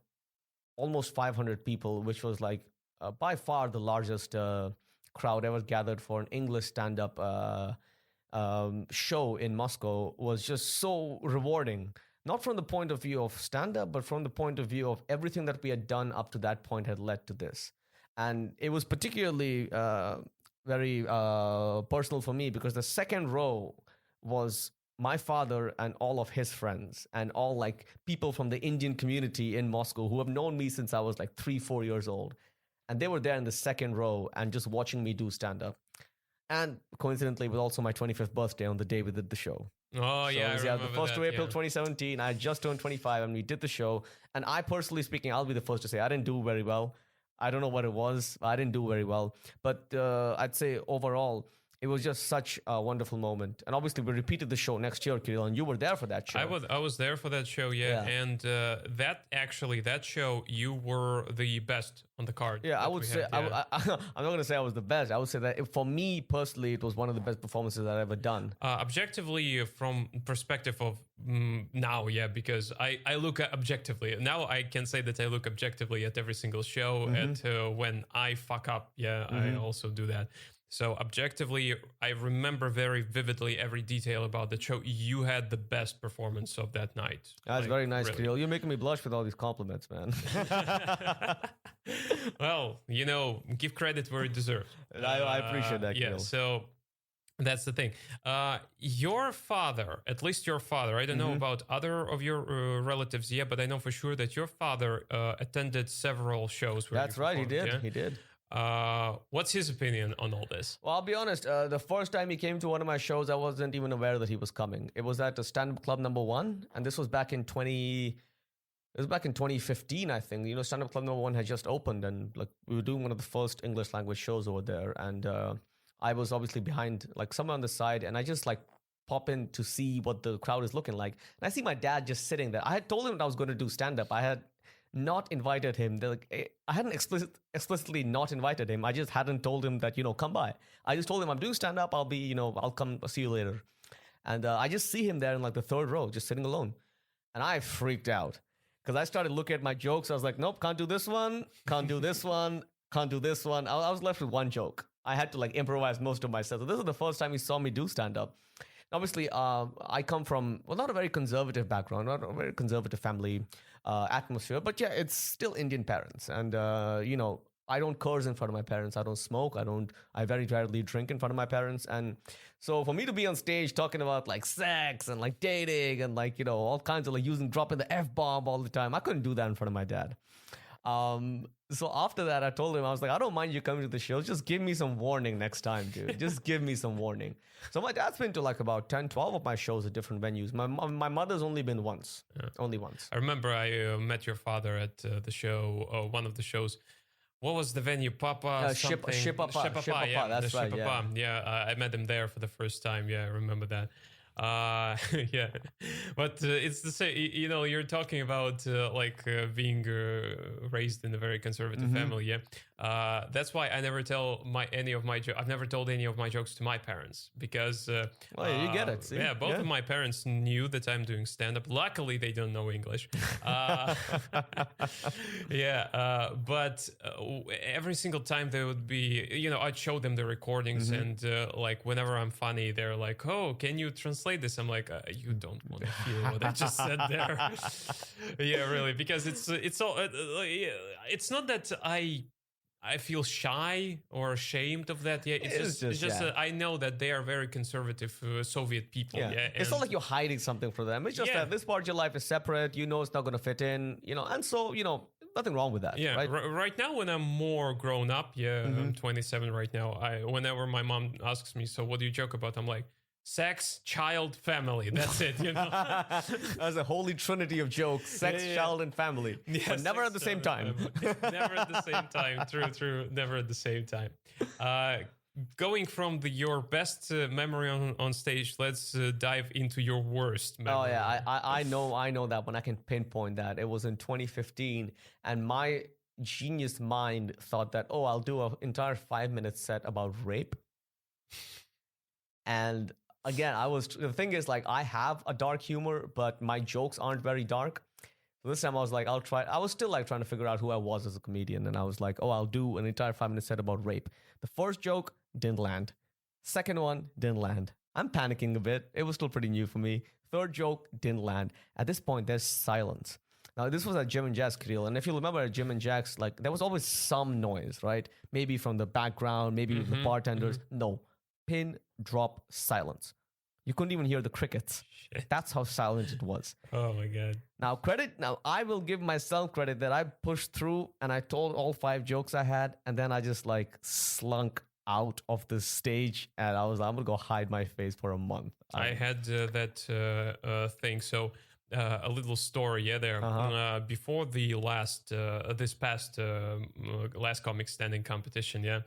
almost 500 people, which was like by far the largest crowd ever gathered for an English stand-up show in Moscow, was just so rewarding. Not from the point of view of stand-up, but from the point of view of everything that we had done up to that point had led to this. And it was particularly very personal for me because the second row was my father and all of his friends and all like people from the Indian community in Moscow who have known me since I was like 3-4 years old. And they were there in the second row and just watching me do stand-up. And coincidentally, it was also my 25th birthday on the day we did the show. Oh, so yeah, I remember the 1st of April 2017. I just turned 25 and we did the show. And I personally speaking, I'll be the first to say I didn't do very well. I don't know what it was. I didn't do very well. But I'd say overall, it was just such a wonderful moment. And obviously, we repeated the show next year, Kirill, and you were there for that show. I was there for that show, yeah. And that show, you were the best on the card. Yeah, I would say, I'm not going to say I was the best. I would say that for me personally, it was one of the best performances I've ever done. Objectively, from perspective of now, yeah, because I look objectively. Now I can say that I look objectively at every single show. And when I fuck up, I also do that. So objectively, I remember very vividly every detail about the show. You had the best performance of that night. That's very nice, really. Kirill. You're making me blush with all these compliments, man. Well, give credit where it deserves. I appreciate that, Kirill. Yeah, so that's the thing. Your father, at least your father, I don't know about other of your relatives yet, but I know for sure that your father attended several shows. That's right, he did. What's his opinion on all this? Well, I'll be honest. The first time he came to one of my shows, I wasn't even aware that he was coming. It was at a stand-up club number 1, and this was back in 2015, I think. Stand-up club number 1 had just opened, and like we were doing one of the first English language shows over there, and I was obviously behind, like somewhere on the side, and I just like pop in to see what the crowd is looking like. And I see my dad just sitting there. I had told him that I was going to do stand-up. I had not invited him. I hadn't explicitly not invited him. I just hadn't told him that, come by. I just told him I'm doing stand-up. I'll be, I'll come see you later. And I just see him there in like the third row, just sitting alone. And I freaked out because I started looking at my jokes. I was like, nope, can't do this one. Can't do this one. Can't do this one. I was left with one joke. I had to like improvise most of my set. So this is the first time he saw me do stand-up. Obviously, I come from, not a very conservative background, not a very conservative family atmosphere, but yeah, it's still Indian parents. And, I don't curse in front of my parents. I don't smoke. I very rarely drink in front of my parents. And so for me to be on stage talking about like sex and like dating and like, all kinds of like dropping the F-bomb all the time, I couldn't do that in front of my dad. So after that, I told him, I was like, I don't mind you coming to the show. Just give me some warning next time, dude. Just give me some warning. So my dad's been to like about 10, 12 of my shows at different venues. My mother's only been once. Yeah. Only once. I remember I met your father at the show, one of the shows. What was the venue? Papa? Shipapa. Yeah, that's right. Shipapa. Yeah, I met him there for the first time. Yeah, I remember that. Yeah, but it's the same. You're talking about being raised in a very conservative family. Yeah, that's why I never tell any of my I've never told any of my jokes to my parents because you get it. See? Yeah, both of my parents knew that I'm doing stand-up. Luckily, they don't know English. But every single time they would be, I'd show them the recordings, and like whenever I'm funny, they're like, "Oh, can you translate this?" I'm like, "You don't want to feel what I just said there." Yeah, really, because it's all it's not that I feel shy or ashamed of that. Yeah, it's just I know that they are very conservative Soviet people. Yeah, it's not like you're hiding something from them. It's just that this part of your life is separate. It's not going to fit in. And so nothing wrong with that. Yeah, right? Right now when I'm more grown up, I'm 27 right now. Whenever my mom asks me, "So what do you joke about?" I'm like, sex, child, family. That's it, That's a holy trinity of jokes. Sex, child, and family. Yeah, but never at the same time. Never at the same time. True. Never at the same time. Going from your best memory on stage, let's dive into your worst memory. Oh, yeah. I know that one. I can pinpoint that. It was in 2015. And my genius mind thought that, I'll do an entire 5-minute set about rape. And again, the thing is, like, I have a dark humor, but my jokes aren't very dark. So this time I was like, I'll try. I was still like trying to figure out who I was as a comedian. And I was like, I'll do an entire 5-minute set about rape. The first joke didn't land. Second one didn't land. I'm panicking a bit. It was still pretty new for me. Third joke didn't land. At this point, there's silence. Now, this was at Jim and Jack's Creel. And if you remember at Jim and Jack's, like, there was always some noise, right? Maybe from the background, maybe the bartenders. No. Pin drop silence. You couldn't even hear the crickets. Shit. That's how silent it was. Oh my God. Now I will give myself credit that I pushed through and I told all 5 jokes I had, and then I just like slunk out of the stage and I'm gonna go hide my face for a month. I had that thing. So a little story, there. Before the last comic standing competition,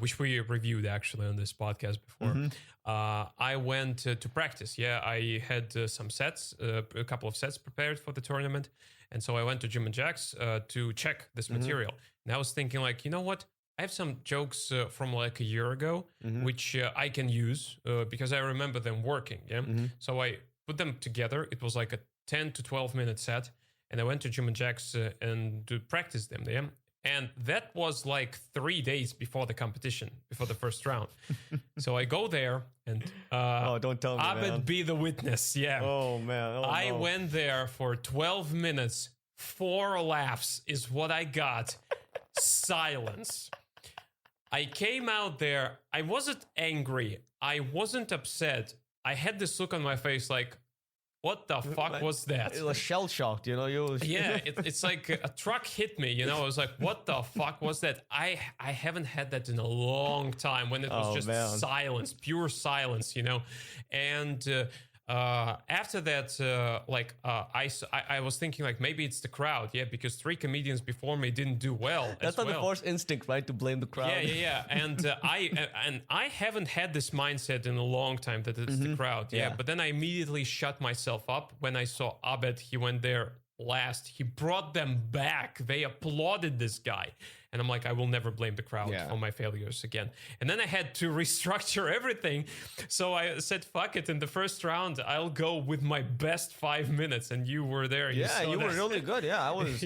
which we reviewed actually on this podcast before. I went to practice. I had some sets, a couple of sets prepared for the tournament, and so I went to Jim and Jack's to check this material. And I was thinking, like, you know what? I have some jokes from like a year ago, which I can use because I remember them working. So I put them together. It was like a 10 to 12 minute set, and I went to Jim and Jack's and to practice them. And that was like 3 days before the competition, before the first round. So I go there and don't tell me, Abed be the witness. Oh man. I went there for 12 minutes. 4 laughs is what I got. Silence. I came out there. I wasn't angry. I wasn't upset. I had this look on my face like, what the fuck was that? It was shell shocked, It's like a truck hit me, I was like, what the fuck was that? I haven't had that in a long time when it was just silence, pure silence, And After that, I was thinking like maybe it's the crowd, yeah, because three comedians before me didn't do well. That's not the first instinct, right? To blame the crowd. Yeah. And I haven't had this mindset in a long time that it's the crowd, yeah. But then I immediately shut myself up when I saw Abed. He went there last. He brought them back. They applauded this guy. And I'm like, I will never blame the crowd for my failures again. And then I had to restructure everything. So I said, fuck it. In the first round, I'll go with my best 5 minutes. And you were there. You were really good. Yeah, I was.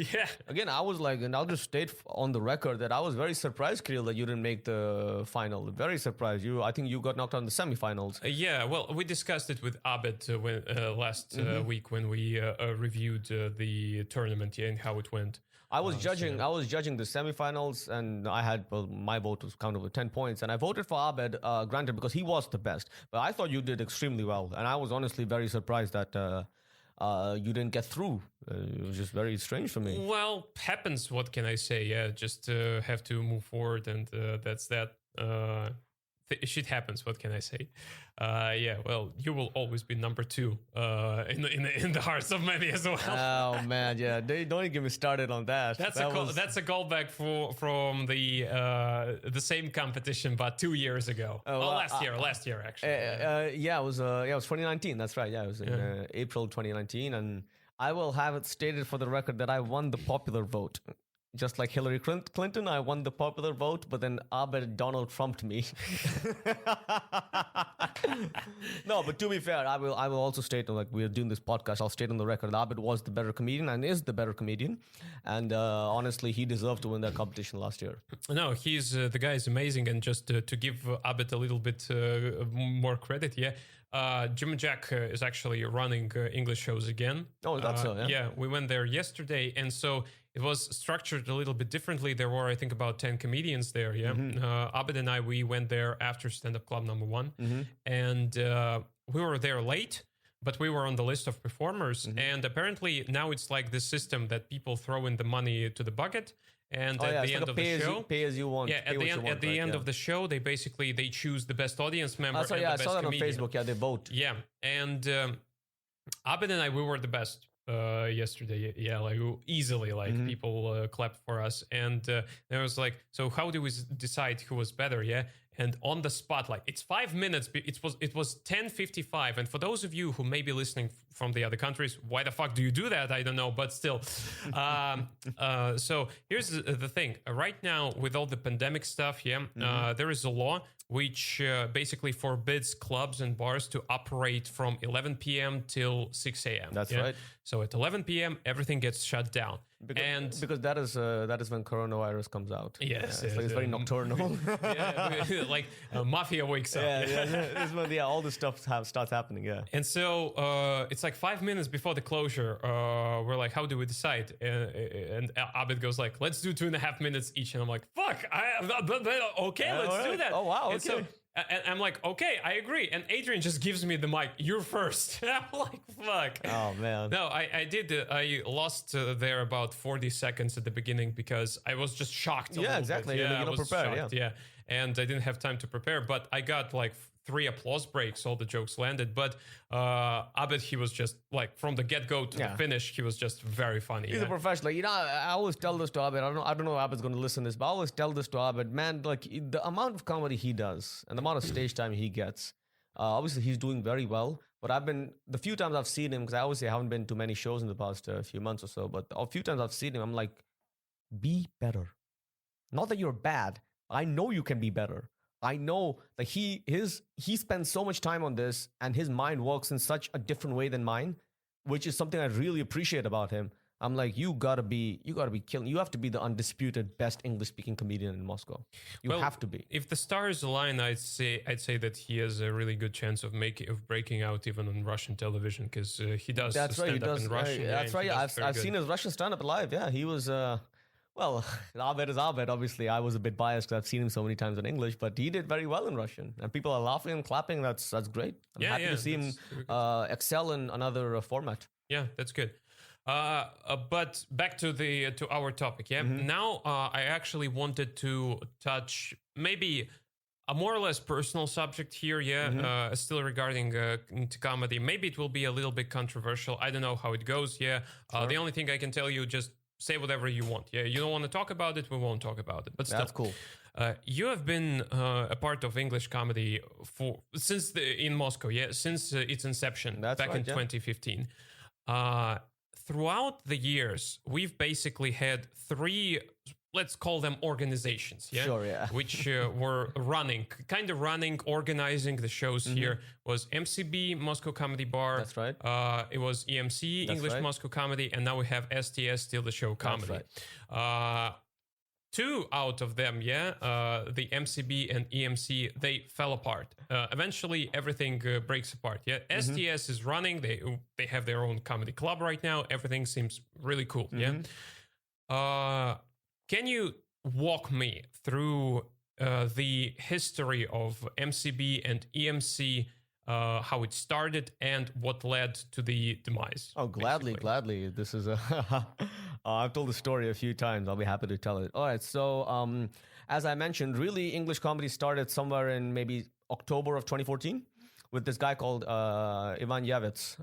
Again, I was like, and I'll just state on the record that I was very surprised, Kirill, that you didn't make the final. Very surprised. I think you got knocked out in the semifinals. Well, we discussed it with Abed last week when we reviewed the tournament and how it went. I was judging the semifinals, and I had my vote was counted with 10 points, and I voted for Abed, granted, because he was the best. But I thought you did extremely well, and I was honestly very surprised that you didn't get through. It was just very strange for me. Well, happens. What can I say? Yeah, just have to move forward, and that's that. Shit happens. What can I say? Well, you will always be number 2 in the hearts of many as well. Oh man, yeah. Don't even get me started on that. That's a callback from the same competition, but 2 years ago. Last year actually. It was 2019. That's right. Yeah, it was in April 2019, and I will have it stated for the record that I won the popular vote. Just like Hillary Clinton, I won the popular vote, but then Abed Donald Trumped me. No, but to be fair, I will also state, like we're doing this podcast, I'll state on the record, Abed was the better comedian and is the better comedian. And honestly, he deserved to win that competition last year. No, the guy is amazing. And just to give Abed a little bit more credit, Jim and Jack is actually running English shows again. Oh, that's so, yeah. Yeah, we went there yesterday, and so it was structured a little bit differently. There were, I think, about 10 comedians there, yeah. Abed and I, we went there after stand-up club number 1, and we were there late, but we were on the list of performers, and apparently now it's like this system that people throw in the money to the bucket, and at the end of the show, pay as you want. Yeah, at the end of the show, they choose the best audience member. I saw that on Facebook. Yeah, they vote. Yeah, and Abed and I, we were the best yesterday. Yeah, like easily, like people clapped for us, and there was like, so how do we decide who was better? Yeah. And on the spot, like it's 5 minutes. It was 10:55. And for those of you who may be listening from the other countries, why the fuck do you do that? I don't know, but still. So here's the thing. Right now, with all the pandemic stuff, there is a law which basically forbids clubs and bars to operate from 11 p.m. till 6 a.m. That's right. So at 11 p.m., everything gets shut down. Because that is when coronavirus comes out. Yes, it's very nocturnal. Like mafia wakes up. This is when all this stuff starts happening. Yeah, and so it's like 5 minutes before the closure. We're like, how do we decide? And Abed goes like, let's do 2.5 minutes each. And I'm like, fuck, okay, let's do that. Oh wow, and okay. And I'm like, okay, I agree. And Adrian just gives me the mic. You're first. And I'm like, fuck. Oh, man. No, I did. I lost there about 40 seconds at the beginning because I was just shocked. Yeah, exactly. Yeah, you don't prepare. Shocked, yeah. And I didn't have time to prepare. But I got like 3 applause breaks. All the jokes landed. But Abed, he was just like from the get-go to the finish, he was just very funny. He's a professional. You know, I always tell this to Abed. I don't know if Abed's going to listen to this, but I always tell this to Abed. Man, like the amount of comedy he does and the amount of stage time he gets, obviously he's doing very well. But the few times I've seen him, because I obviously haven't been to many shows in the past few months or so, but a few times I've seen him, I'm like, be better. Not that you're bad. I know you can be better. I know that he spends so much time on this and his mind works in such a different way than mine, which is something I really appreciate about him. I'm like, you gotta be killing. You have to be the undisputed best English speaking comedian in Moscow. You have to be. If the stars align, I'd say that he has a really good chance of breaking out even on Russian television, because he does. That's right. He does. In Russian, that's right. I've seen his Russian stand up live. Yeah, he was. Well, Abed is Abed. Obviously, I was a bit biased because I've seen him so many times in English, but he did very well in Russian, and people are laughing and clapping. That's great. I'm happy to see him excel in another format. Yeah, that's good. But back to our topic. Yeah. Now, I actually wanted to touch maybe a more or less personal subject here, still regarding into comedy. Maybe it will be a little bit controversial. I don't know how it goes. The only thing I can tell you, just say whatever you want. You don't want to talk about it, we won't talk about it. But still, That's cool. You have been a part of English comedy in Moscow, since its inception back in 2015. Throughout the years, we've basically had three, let's call them organizations, which were organizing the shows here. Was MCB, Moscow Comedy Bar. That's right. It was EMC, English Moscow Comedy, and now we have STS, Still the Show Comedy. That's right. Two out of them, the MCB and EMC, they fell apart. Eventually, everything breaks apart. STS is running. They have their own comedy club right now. Everything seems really cool. Can you walk me through the history of MCB and EMC, how it started and what led to the demise? Oh, gladly. This is I've told the story a few times. I'll be happy to tell it. All right. So, as I mentioned, really English comedy started somewhere in maybe October of 2014 with this guy called Ivan Yavets.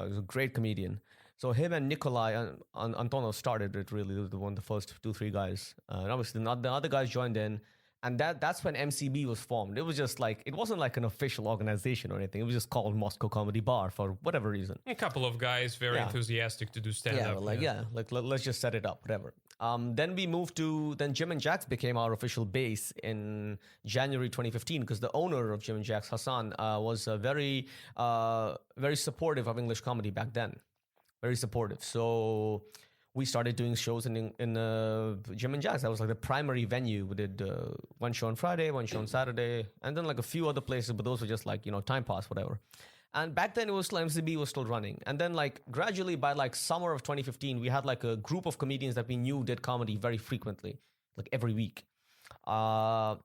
He's a great comedian. So him and Nikolai Antonov started it, really. They were the first 2-3 guys. And obviously the other guys joined in. And that's when MCB was formed. It was just like, it wasn't like an official organization or anything. It was just called Moscow Comedy Bar for whatever reason. A couple of guys very enthusiastic to do stand-up. Let's just set it up, whatever. Then we moved then Jim and Jack's became our official base in January 2015 because the owner of Jim and Jack's, Hassan, was very supportive of English comedy back then. Very supportive. So we started doing shows in Jim and Jack's. That was like the primary venue. We did one show on Friday, one show on Saturday, and then like a few other places, but those were just like, time pass, whatever. And back then it was MCB was still running. And then like gradually by like summer of 2015, we had like a group of comedians that we knew did comedy very frequently, like every week. Now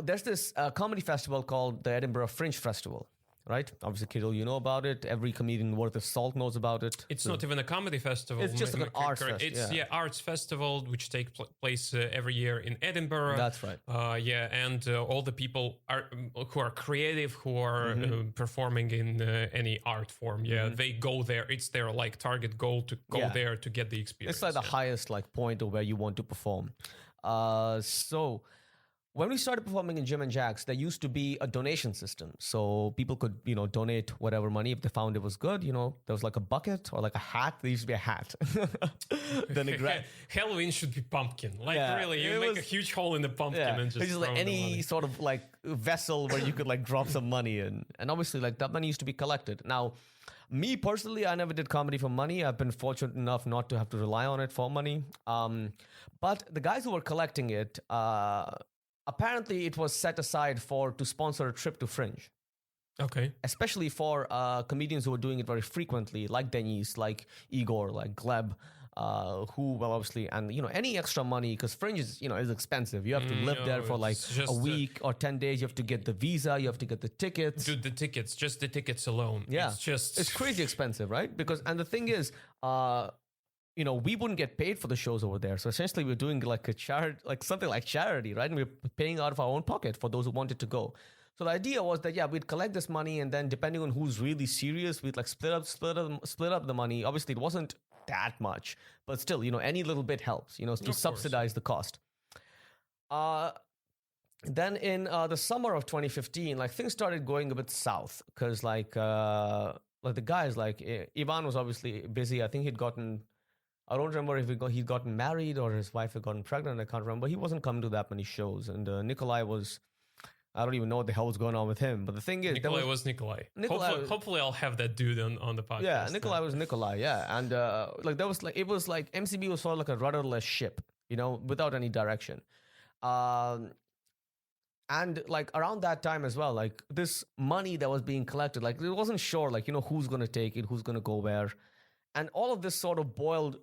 there's this comedy festival called the Edinburgh Fringe Festival. Right? Obviously, Kirill, you know about it. Every comedian worth of salt knows about it. It's not even a comedy festival. It's just like an arts festival. It's arts festival, which takes place every year in Edinburgh. That's right. And all the people who are creative, who are performing in any art form. They go there. It's their like target goal to go there to get the experience. It's like the highest like point of where you want to perform. So when we started performing in Jim and Jack's, there used to be a donation system. So people could, donate whatever money if they found it was good. There was like a bucket or like a hat. There used to be a hat. Halloween should be pumpkin. Really, you make a huge hole in the pumpkin and just like any sort of like vessel where you could like drop some money in. And obviously like that money used to be collected. Now, me personally, I never did comedy for money. I've been fortunate enough not to have to rely on it for money. But the guys who were collecting it, apparently, it was set aside to sponsor a trip to Fringe. Okay. Especially for comedians who were doing it very frequently, like Denis, like Igor, like Gleb, obviously, and any extra money, because Fringe is expensive. You have to live there for like a week or 10 days. You have to get the visa. You have to get the tickets. Dude, just the tickets alone. Yeah, it's crazy expensive, right? And the thing is, we wouldn't get paid for the shows over there. So essentially we're doing like a charity, like something like charity, right? And we're paying out of our own pocket for those who wanted to go. So the idea was that, we'd collect this money and then depending on who's really serious, we'd like split up the money. Obviously it wasn't that much, but still, any little bit helps, to subsidize the cost. Then in the summer of 2015, like things started going a bit south because like the guys, like Ivan was obviously busy. I think I don't remember if he'd gotten married or his wife had gotten pregnant. I can't remember. He wasn't coming to that many shows. And Nikolai I don't even know what the hell was going on with him. But the thing is... Nikolai was Nikolai. Hopefully I'll have that dude on the podcast. Yeah, Nikolai was Nikolai, yeah. And it was like MCB was sort of like a rudderless ship, without any direction. And like around that time as well, like this money that was being collected, like it wasn't sure, like, who's going to take it, who's going to go where. And all of this sort of boiled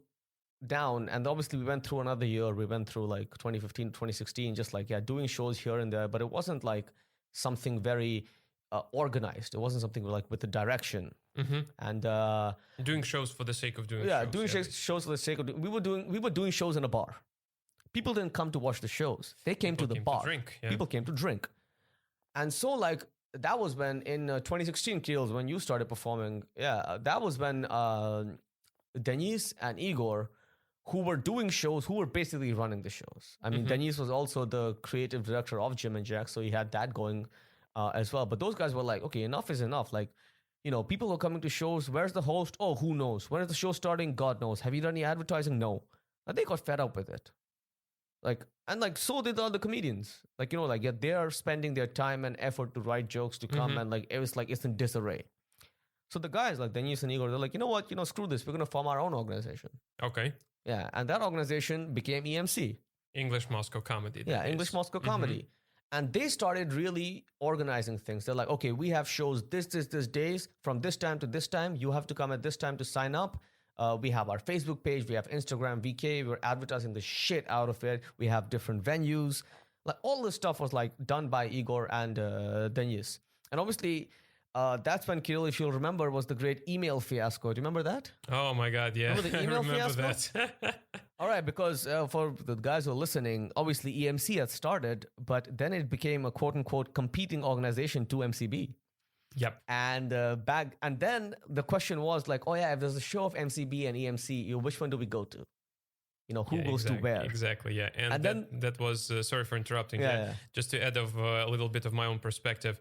down, and obviously we went through another year. We went through like 2015, 2016, just like doing shows here and there, but it wasn't like something very organized. It wasn't something like with a direction. And doing shows for the sake of doing shows for the sake of we were doing shows in a bar. People didn't come to watch the shows. They came to the bar. Drink, People came to drink. And so like that was when in 2016 Kills when you started performing. Yeah, that was when Denis and Igor, who were doing shows, who were basically running the shows. I mean, Denis was also the creative director of Jim and Jack, so he had that going as well. But those guys were like, okay, enough is enough. Like, you know, people are coming to shows. Where's the host? Oh, who knows? When is the show starting? God knows. Have you done any advertising? No. And they got fed up with it. Like, and like, so did the other comedians. Like, you know, like, yeah, they are spending their time and effort to write jokes to come, and like, it was like, it's in disarray. So the guys like Denis and Igor, they're like, you know what? You know, screw this. We're going to form our own organization. Okay. Yeah. And that organization became EMC. English Moscow Comedy. Yeah, English Moscow Comedy. And they started really organizing things. They're like, okay, we have shows this days from this time to this time. You have to come at this time to sign up. We have our Facebook page. We have Instagram, VK. We're advertising the shit out of it. We have different venues. Like all this stuff was like done by Igor and Denis. And obviously, that's when Kirill, if you'll remember, was the great email fiasco. Do you remember that? Oh my God, yeah. Remember the email fiasco? That. All right, because for the guys who are listening, obviously EMC had started, but then it became a quote-unquote competing organization to MCB. Yep. And then the question was like, oh yeah, if there's a show of MCB and EMC, which one do we go to? You know, who goes to where? Exactly, yeah. And then, that was, sorry for interrupting, yeah. Just to add a little bit of my own perspective,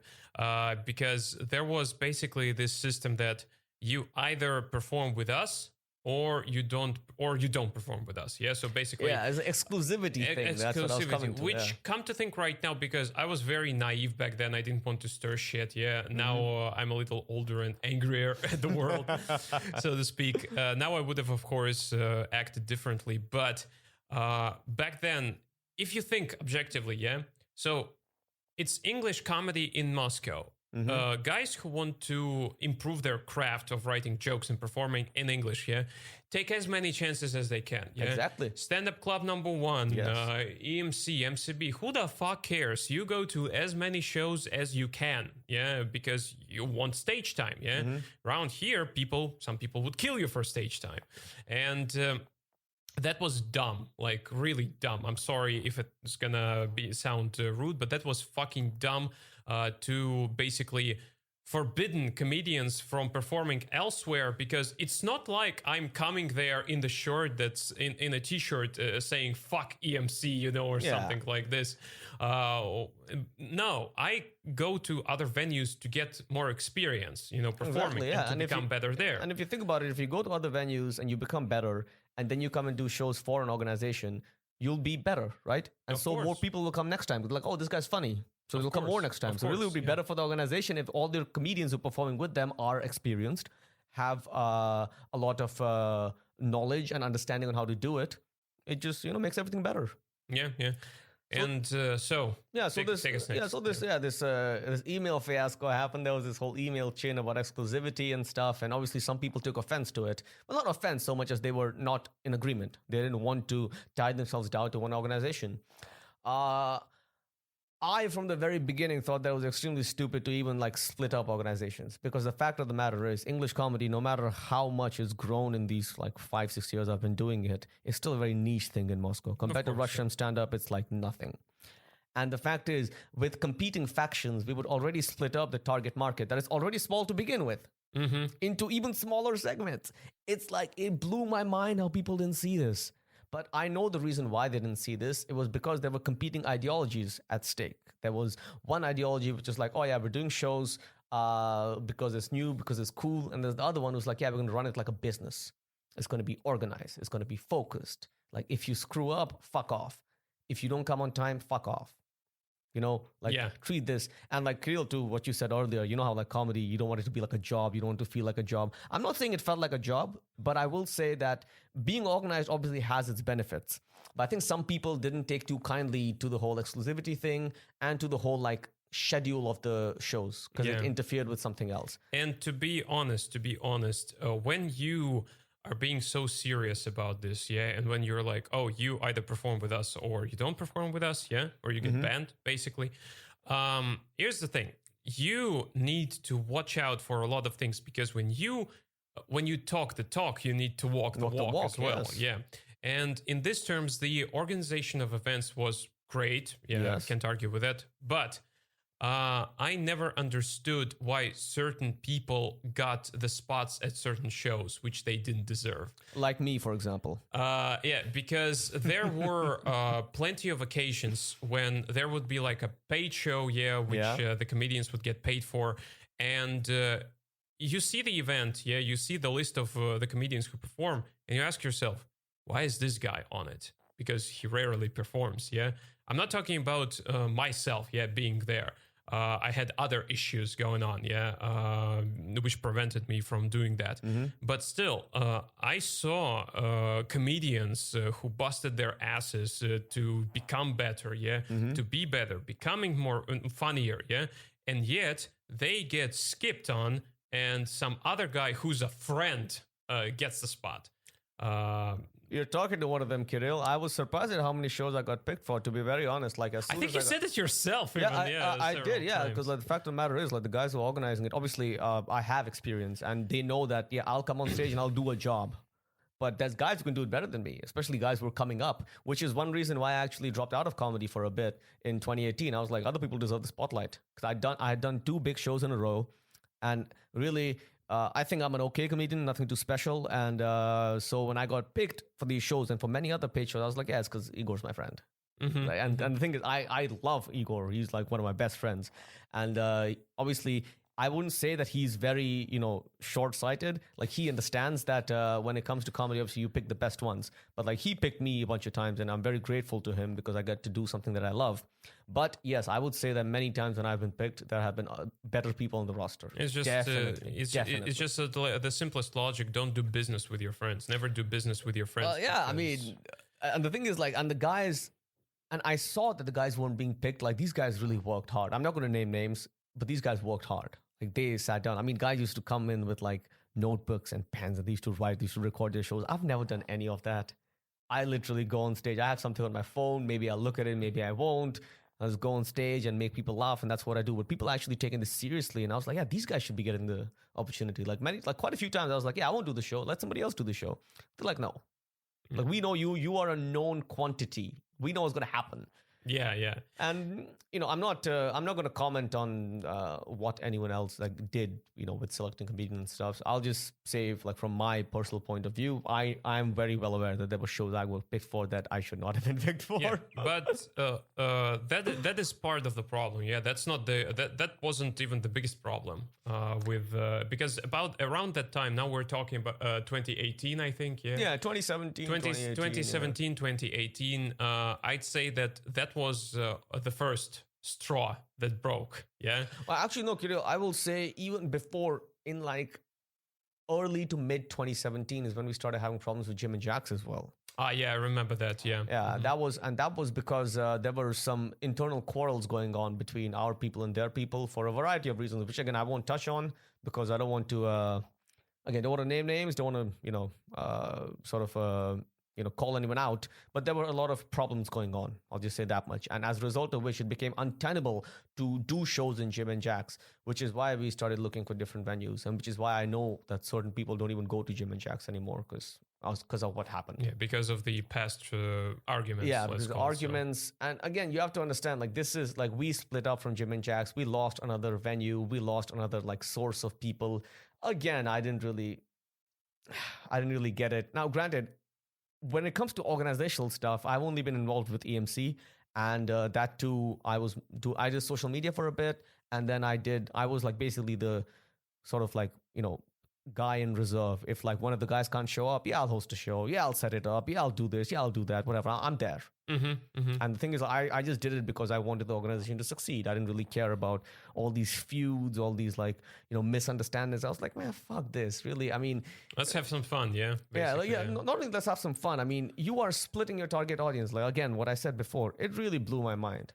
because there was basically this system that you either perform with us or you don't perform with us. Yeah. So basically, yeah, it's an exclusivity thing. That's what I was coming to. Which, come to think right now, because I was very naive back then, I didn't want to stir shit. Yeah. Now I'm a little older and angrier at the world, so to speak. Now I would have, of course, acted differently. But back then, if you think objectively, yeah. So it's English comedy in Moscow. Guys who want to improve their craft of writing jokes and performing in English, yeah, take as many chances as they can. Yeah? Exactly. Stand-up club number one, Yes. EMC, MCB. Who the fuck cares? You go to as many shows as you can, yeah, because you want stage time, yeah. Around here, some people would kill you for stage time, and that was dumb, like really dumb. I'm sorry if it's gonna sound rude, but that was fucking dumb. To basically forbidden comedians from performing elsewhere, because it's not like I'm coming there in the shirt that's in a t-shirt saying fuck EMC, you know, or something like this. No, I go to other venues to get more experience, you know, performing and to become better there. And if you think about it, if you go to other venues and you become better and then you come and do shows for an organization, you'll be better, right? And so more people will come next time. They're like, oh, this guy's funny. So they'll come more next time. So really it would be better for the organization if all the comedians who are performing with them are experienced, have a lot of knowledge and understanding on how to do it. It just, you know, makes everything better. Yeah, yeah. And this email fiasco happened. There was this whole email chain about exclusivity and stuff, and obviously some people took offense to it. Well, not offense so much as they were not in agreement. They didn't want to tie themselves down to one organization. I, from the very beginning, thought that it was extremely stupid to even like split up organizations, because the fact of the matter is English comedy, no matter how much it's grown in these like 5-6 years I've been doing it, it's still a very niche thing in Moscow. Compared to Russian stand-up, it's like nothing. And the fact is, with competing factions, we would already split up the target market that is already small to begin with into even smaller segments. It's like, it blew my mind how people didn't see this. But I know the reason why they didn't see this. It was because there were competing ideologies at stake. There was one ideology which is like, oh yeah, we're doing shows because it's new, because it's cool. And there's the other one who's like, yeah, we're going to run it like a business. It's going to be organized. It's going to be focused. Like, if you screw up, fuck off. If you don't come on time, fuck off. You know, like treat this. And like Kirill, to what you said earlier, you know how like comedy, you don't want it to be like a job. You don't want to feel like a job. I'm not saying it felt like a job, but I will say that being organized obviously has its benefits. But I think some people didn't take too kindly to the whole exclusivity thing and to the whole like schedule of the shows, because it interfered with something else. And to be honest, when you are being so serious about this, and when you're like, oh, you either perform with us or you don't perform with us, or you get banned, basically. Here's the thing. You need to watch out for a lot of things, because when you talk the talk, you need to walk the walk as well. Yes. Yeah. And in these terms, the organization of events was great. I can't argue with that. But I never understood why certain people got the spots at certain shows which they didn't deserve. Like me, for example. Yeah, because there were plenty of occasions when there would be like a paid show, which the comedians would get paid for, and you see the event, you see the list of the comedians who perform, and you ask yourself, why is this guy on it? Because he rarely performs, I'm not talking about myself, being there. I had other issues going on, which prevented me from doing that. But still, I saw comedians who busted their asses to become better, to be better, becoming more funnier, and yet they get skipped on, and some other guy who's a friend gets the spot. You're talking to one of them, Kirill. I was surprised at how many shows I got picked for, to be very honest. Like, as soon I think as you said it yourself. I did, because the fact of the matter is, like, the guys who are organizing it, obviously, I have experience, and they know that, I'll come on stage and I'll do a job. But there's guys who can do it better than me, especially guys who are coming up, which is one reason why I actually dropped out of comedy for a bit in 2018. I was like, other people deserve the spotlight, because I had done 2 big shows in a row, and really... I think I'm an okay comedian, nothing too special. And so when I got picked for these shows and for many other paid shows, I was like, it's because Igor's my friend. Right? And the thing is, I love Igor. He's like one of my best friends. And obviously, I wouldn't say that he's very, short-sighted. Like, he understands that when it comes to comedy, obviously, you pick the best ones. But, like, he picked me a bunch of times, and I'm very grateful to him because I get to do something that I love. But, yes, I would say that many times when I've been picked, there have been better people on the roster. It's just, it's just the simplest logic. Don't do business with your friends. Never do business with your friends. I mean, and the thing is, like, and the guys... And I saw that the guys weren't being picked. Like, these guys really worked hard. I'm not going to name names, but these guys worked hard. Like, they sat down. I mean, guys used to come in with like notebooks and pens, and they used to write, they used to record their shows. I've never done any of that. I literally go on stage. I have something on my phone. Maybe I'll look at it. Maybe I won't. I'll just go on stage and make people laugh, and that's what I do. But people actually taking this seriously, and I was like, these guys should be getting the opportunity. Like quite a few times, I was like, I won't do the show. Let somebody else do the show. They're like, no. Like, we know you. You are a known quantity. We know what's going to happen. Yeah. And I'm not going to comment on what anyone else like did, with selecting comedians and stuff. So I'll just say, like, from my personal point of view, I'm very well aware that there were shows I was picked for that I should not have been picked for. Yeah, but that is part of the problem. Yeah, that's not that wasn't even the biggest problem with because around that time, now we're talking about 2018, I think. Yeah, 2017, 2017, 2018. I'd say that was the first straw that broke. Yeah. Well, actually, no, Kirill, I will say even before, in like early to mid 2017 is when we started having problems with Jim and Jax as well. Yeah, I remember that. Yeah. That was because there were some internal quarrels going on between our people and their people for a variety of reasons, which again I won't touch on because I don't want to. Again, don't want to name names, don't want to call anyone out, but there were a lot of problems going on. I'll just say that much. And as a result of which, it became untenable to do shows in Jim and Jack's, which is why we started looking for different venues, and which is why I know that certain people don't even go to Jim and Jack's anymore because of what happened. Yeah, because of the past arguments. Yeah, because the arguments. So. And again, you have to understand, like, this is like we split up from Jim and Jack's. We lost another venue. We lost another like source of people. Again, I didn't really get it. Now, granted, when it comes to organizational stuff, I've only been involved with EMC, and that too, I did social media for a bit, and then I was like basically the sort of like, guy in reserve. If like one of the guys can't show up, I'll host a show. I'll set it up. I'll do this. I'll do that. Whatever. I'm there. And the thing is, I just did it because I wanted the organization to succeed. I didn't really care about all these feuds, all these like, misunderstandings. I was like, man, fuck this. Really, I mean, let's have some fun. Yeah. Not only let's have some fun. I mean, you are splitting your target audience. Like, again, what I said before, it really blew my mind.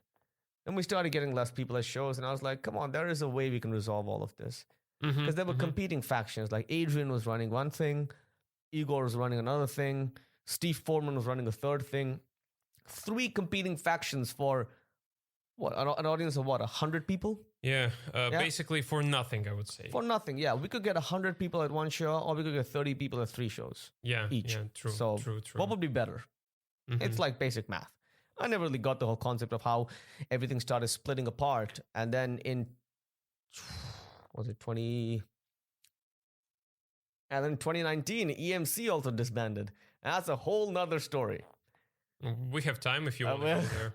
And we started getting less people at shows, and I was like, come on, there is a way we can resolve all of this. Because there were competing factions. Like Adrian was running one thing, Igor was running another thing, Steve Foreman was running a third thing. 3 competing factions for what, an audience of 100 people? Yeah, basically for nothing, I would say. For nothing, yeah. We could get 100 people at one show, or we could get 30 people at 3 shows. Yeah, each. Yeah, true. So true. what would be better? It's like basic math. I never really got the whole concept of how everything started splitting apart. And then in, was it 20? And then 2019, EMC also disbanded. And that's a whole nother story. We have time if you want to go there.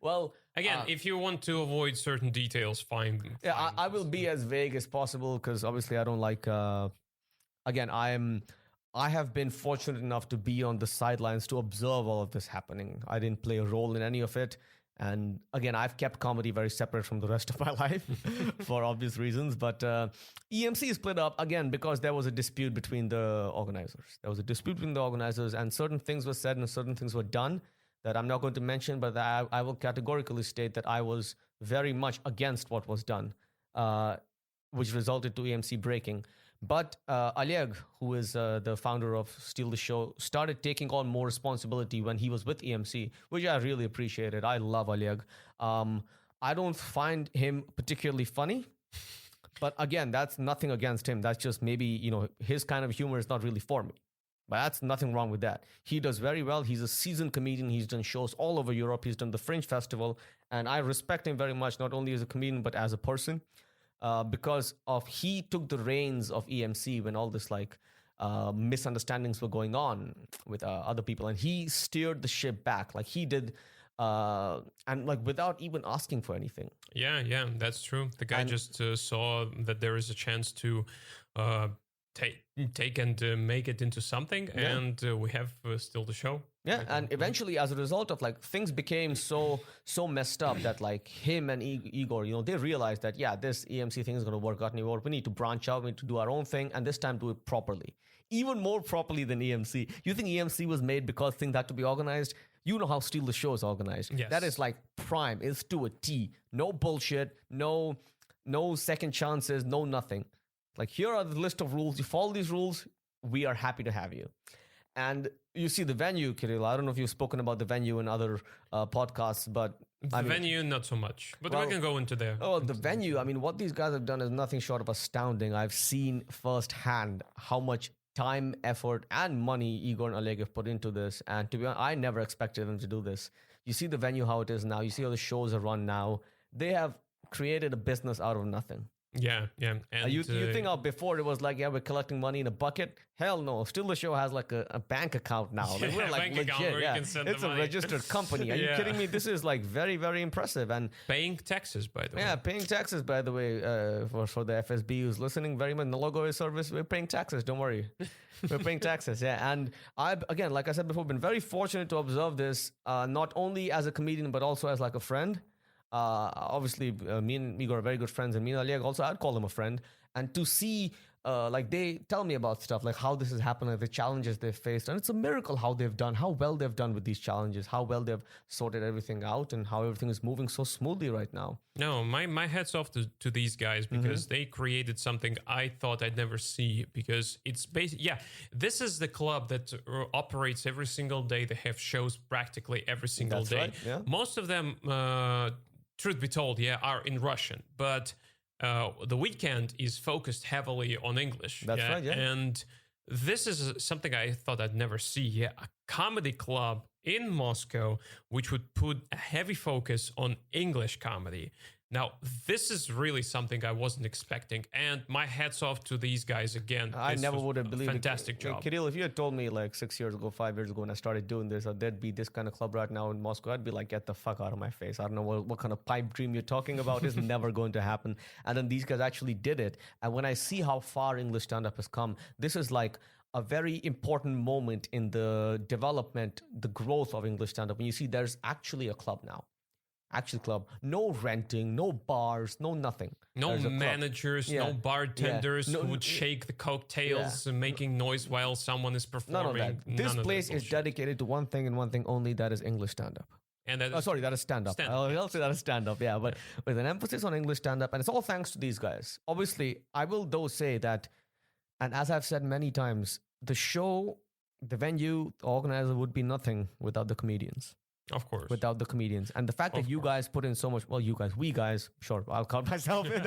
Well, again, if you want to avoid certain details, fine. Yeah, I will be as vague as possible because obviously I don't like. Again, I have been fortunate enough to be on the sidelines to observe all of this happening. I didn't play a role in any of it. And again, I've kept comedy very separate from the rest of my life for obvious reasons. But EMC split up again because there was a dispute between the organizers. There was a dispute between the organizers, and certain things were said and certain things were done that I'm not going to mention, but I will categorically state that I was very much against what was done, which resulted to EMC breaking. But Oleg, who is the founder of Steal the Show, started taking on more responsibility when he was with EMC, which I really appreciated. I love Oleg. I don't find him particularly funny, but again, that's nothing against him. That's just maybe, his kind of humor is not really for me. But that's nothing wrong with that. He does very well. He's a seasoned comedian. He's done shows all over Europe. He's done the Fringe Festival. And I respect him very much, not only as a comedian, but as a person. Because he took the reins of EMC when all this misunderstandings were going on with other people, and he steered the ship back like he did, and without even asking for anything. Yeah, that's true. The guy just saw that there is a chance to take and make it into something, and we have Still the Show. Yeah, and eventually, as a result of things became so messed up that him and Igor, they realized that this EMC thing is going to work out anymore. We need to branch out. We need to do our own thing, and this time do it properly, even more properly than EMC. You think EMC was made because things had to be organized? You know how Steal the Show is organized. Yes. That is prime. It's to a T. No bullshit. No second chances. No nothing. Here are the list of rules. You follow these rules, we are happy to have you. And you see the venue, Kirill. I don't know if you've spoken about the venue in other podcasts, but the venue, not so much. But we can go into there. Oh, the venue. What these guys have done is nothing short of astounding. I've seen firsthand how much time, effort, and money Igor and Oleg have put into this. And to be honest, I never expected them to do this. You see the venue, how it is now. You see how the shows are run now. They have created a business out of nothing. Yeah. And you think how before it was we're collecting money in a bucket? Hell no. Still the Show has a bank account now. We're legit. It's a registered company. Are you kidding me? This is very, very impressive. And paying taxes, by the way. Yeah, paying taxes, by the way, for the FSB who's listening. Very much, the logo is service. We're paying taxes. Don't worry. We're paying taxes. Yeah. And I've, again, like I said before, been very fortunate to observe this, not only as a comedian, but also as a friend. Obviously, me and Igor are very good friends, and me and Oleg also, I'd call him a friend. And to see, they tell me about stuff, how this has happened, the challenges they've faced. And it's a miracle how well they've done with these challenges, how well they've sorted everything out, and how everything is moving so smoothly right now. No, my hat's off to these guys, because they created something I thought I'd never see, because it's this is the club that operates every single day. They have shows practically every single day. Right, yeah. Most of them, truth be told, are in Russian, but the weekend is focused heavily on English. That's right, yeah. And this is something I thought I'd never see. Yeah, a comedy club in Moscow, which would put a heavy focus on English comedy. Now, this is really something I wasn't expecting, and my hats off to these guys again. I never would have believed fantastic it. job. Kirill, if you had told me 6 years ago, 5 years ago, when I started doing this, there'd be this kind of club right now in Moscow, I'd be like, get the fuck out of my face. I don't know what kind of pipe dream you're talking about. It's never going to happen. And then these guys actually did it. And when I see how far English stand-up has come, this is a very important moment in the development, the growth of English stand-up. And you see there's actually a club now. Actual club. No renting, no bars, no nothing. No managers, no bartenders who would shake the cocktails and making noise while someone is performing. None of that. This place is dedicated to one thing and one thing only, that is English stand-up. And that is, that is stand-up. I'll say that is stand-up, yeah. But with an emphasis on English stand-up, and it's all thanks to these guys. Obviously, I will though say that, and as I've said many times, the show, the venue, the organizer would be nothing without the comedians. Of course. Without the comedians. And the fact that you guys put in so much, we guys, sure, I'll count myself in.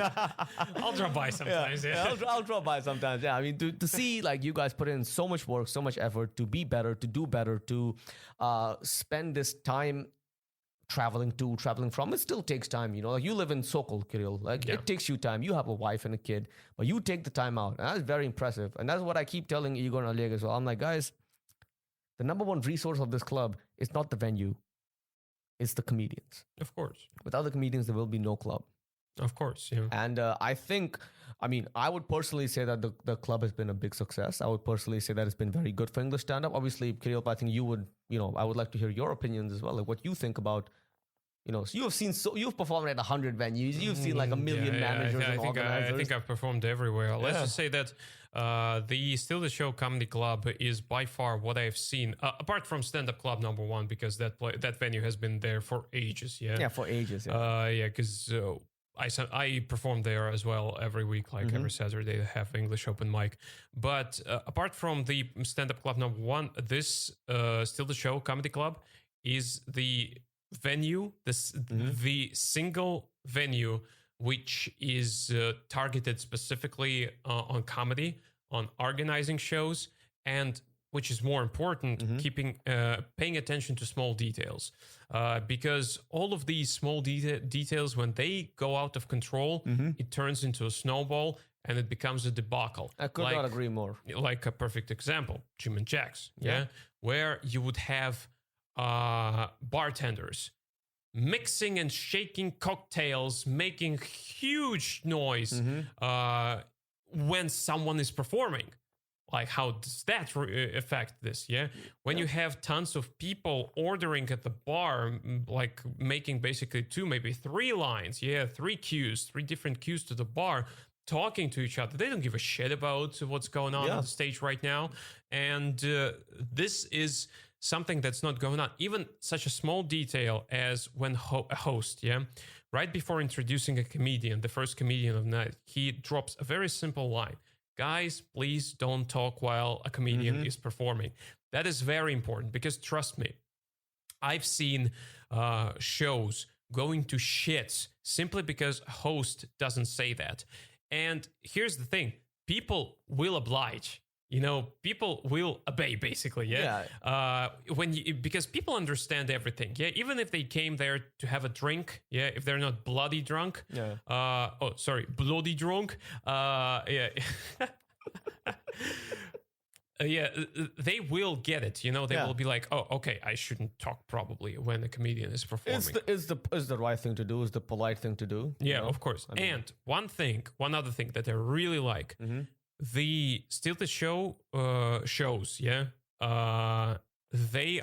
I'll drop by sometimes, I'll drop by sometimes, yeah. I mean, to see you guys put in so much work, so much effort to be better, to do better, to spend this time traveling to, traveling from. It still takes time, Like you live in Sokol, Kirill. Like Yeah. it takes you time. You have a wife and a kid, but you take the time out, and that's very impressive. And that's what I keep telling Igor and Oleg as well. I'm like, guys, the number one resource of this club is not the venue, it's the comedians. Of course. Without the comedians, there will be no club. Of course. Yeah. And I would personally say that the club has been a big success. I would personally say that it's been very good for English stand-up. Obviously, Kirill, I think you would, I would like to hear your opinions as well, like what you think about, so you've performed at 100 venues, you've seen like a million managers and organizers. I think I've performed everywhere. Let's just say that the Still the Show Comedy Club is by far what I've seen, apart from Stand Up Club number one, because that venue has been there for ages. Yeah, for ages. Because I perform there as well every week, like every Saturday they have English open mic. But apart from the Stand Up Club number one, this Still the Show Comedy Club is the venue, the single venue which is targeted specifically on comedy, on organizing shows, and which is more important, paying attention to small details. Because all of these small details, when they go out of control, it turns into a snowball and it becomes a debacle. I could not agree more. Like a perfect example, Jim and Jack's, where you would have bartenders mixing and shaking cocktails, making huge noise when someone is performing. Like, how does that affect this? When you have tons of people ordering at the bar, like making basically 2, maybe 3 lines, 3 cues, 3 different cues to the bar, talking to each other. They don't give a shit about what's going on the stage right now. And this is something that's not going on. Even such a small detail as when a host, right before introducing a comedian, the first comedian of the night, he drops a very simple line. Guys, please don't talk while a comedian is performing. That is very important because trust me, I've seen shows going to shit simply because a host doesn't say that. And here's the thing, people will oblige. People will obey, basically, because people understand everything, even if they came there to have a drink, if they're not bloody drunk, bloody drunk, they will get it, they will be like, oh, okay, I shouldn't talk probably when a comedian is performing. Is the right thing to do, is the polite thing to do. Of course. And one other thing that I really like, the Still the Show shows, they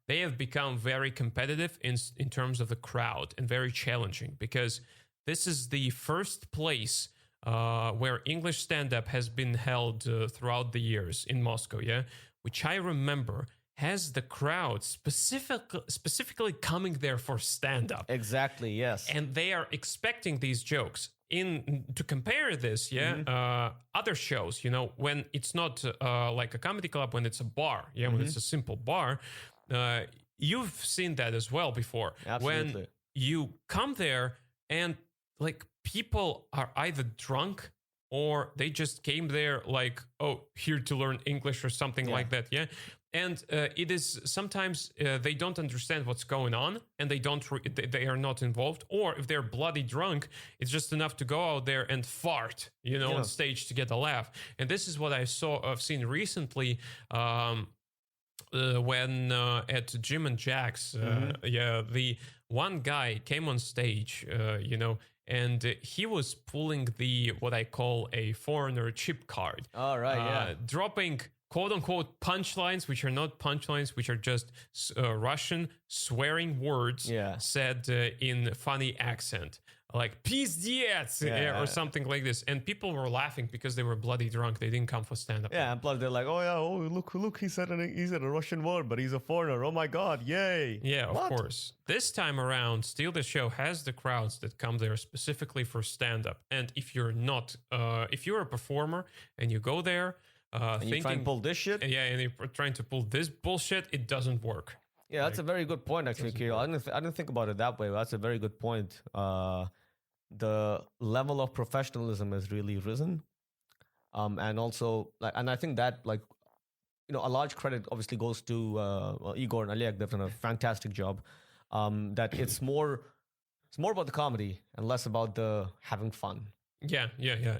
have become very competitive in terms of the crowd and very challenging, because this is the first place where English stand-up has been held throughout the years in Moscow, which I remember has the crowd specifically coming there for stand-up. Exactly, yes. And they are expecting these jokes. To compare this, other shows, when it's not like a comedy club, when it's a bar, when it's a simple bar, you've seen that as well before. Absolutely. When you come there and like people are either drunk or they just came there like, oh, here to learn English or something like that, And it is sometimes they don't understand what's going on, and they are not involved. Or if they're bloody drunk, it's just enough to go out there and fart, on stage to get a laugh. And this is what I've seen recently when at Jim and Jack's, the one guy came on stage, and he was pulling what I call a foreigner chip card. All right, dropping quote-unquote punchlines, which are not punchlines, which are just Russian swearing words said in funny accent, like "pizdец" or something like this. And people were laughing because they were bloody drunk. They didn't come for stand-up. Yeah, and plus they're like, look, he said a Russian word, but he's a foreigner. Oh my God, yay. Yeah, of course. This time around, Still the Show has the crowds that come there specifically for stand-up. And if you're not, if you're a performer and you go there, and you try and pull this shit? And you're trying to pull this bullshit, it doesn't work. Yeah, that's a very good point, actually, Kirill. I didn't think about it that way, but that's a very good point. The level of professionalism has really risen. And also, and I think that, a large credit obviously goes to Igor and Oleg. They've done a fantastic job. That it's more about the comedy and less about the having fun. Yeah.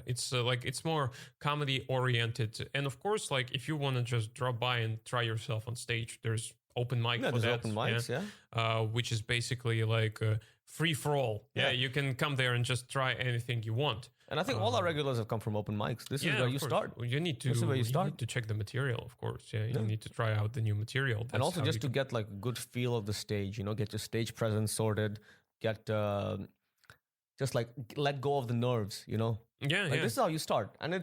It's like it's more comedy oriented, and of course, like if you want to just drop by and try yourself on stage, there's open mic Yeah, for there's that. open mics, Which is basically like free for all. Yeah, you can come there and just try anything you want. And I think all our regulars have come from open mics. This is where of you course. start. You need to. This is where you You start. need to check the material, of course. Yeah, you need to try out the new material. And That's also how just you to can- get like a good feel of the stage, get your stage presence sorted, get just like let go of the nerves, Yeah, Like this is how you start. And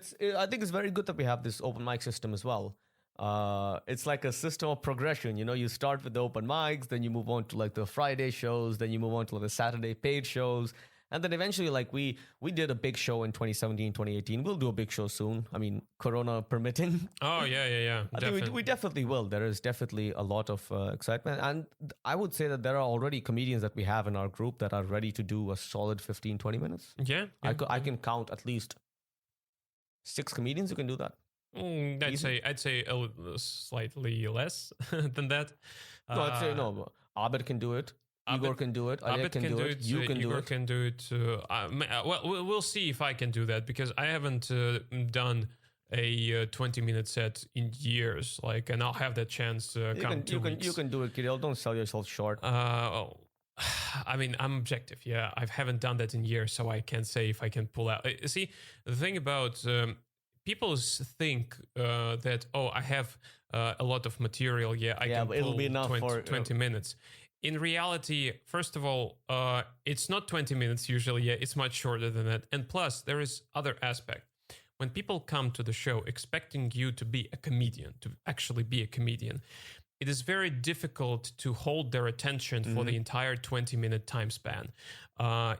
I think it's very good that we have this open mic system as well. It's like a system of progression. You start with the open mics, then you move on to like the Friday shows, then you move on to like the Saturday paid shows. And then eventually, like we did a big show in 2017, 2018. We'll do a big show soon. I mean, Corona permitting. Oh yeah. I think we definitely will. There is definitely a lot of excitement. And I would say that there are already comedians that we have in our group that are ready to do a solid 15, 20 minutes. Yeah. I can count at least 6 comedians who can do that. I'd say slightly less than that. No, I'd say no. Abed can do it. Igor can do it. Alek can do it. You can do Igor it. can do it. Well, we'll see if I can do that because I haven't done a 20-minute set in years. Like, and I'll have that chance come 2 weeks. You can do it, Kirill. Don't sell yourself short. I mean, I'm objective. Yeah, I haven't done that in years, so I can't say if I can pull out. See, the thing about people think that I have a lot of material. Yeah, I can but it'll pull be enough 20 minutes. In reality, first of all, it's not 20 minutes usually. Yeah, it's much shorter than that. And plus, there is other aspect. When people come to the show expecting you to be a comedian, to actually be a comedian, it is very difficult to hold their attention for the entire 20-minute time span.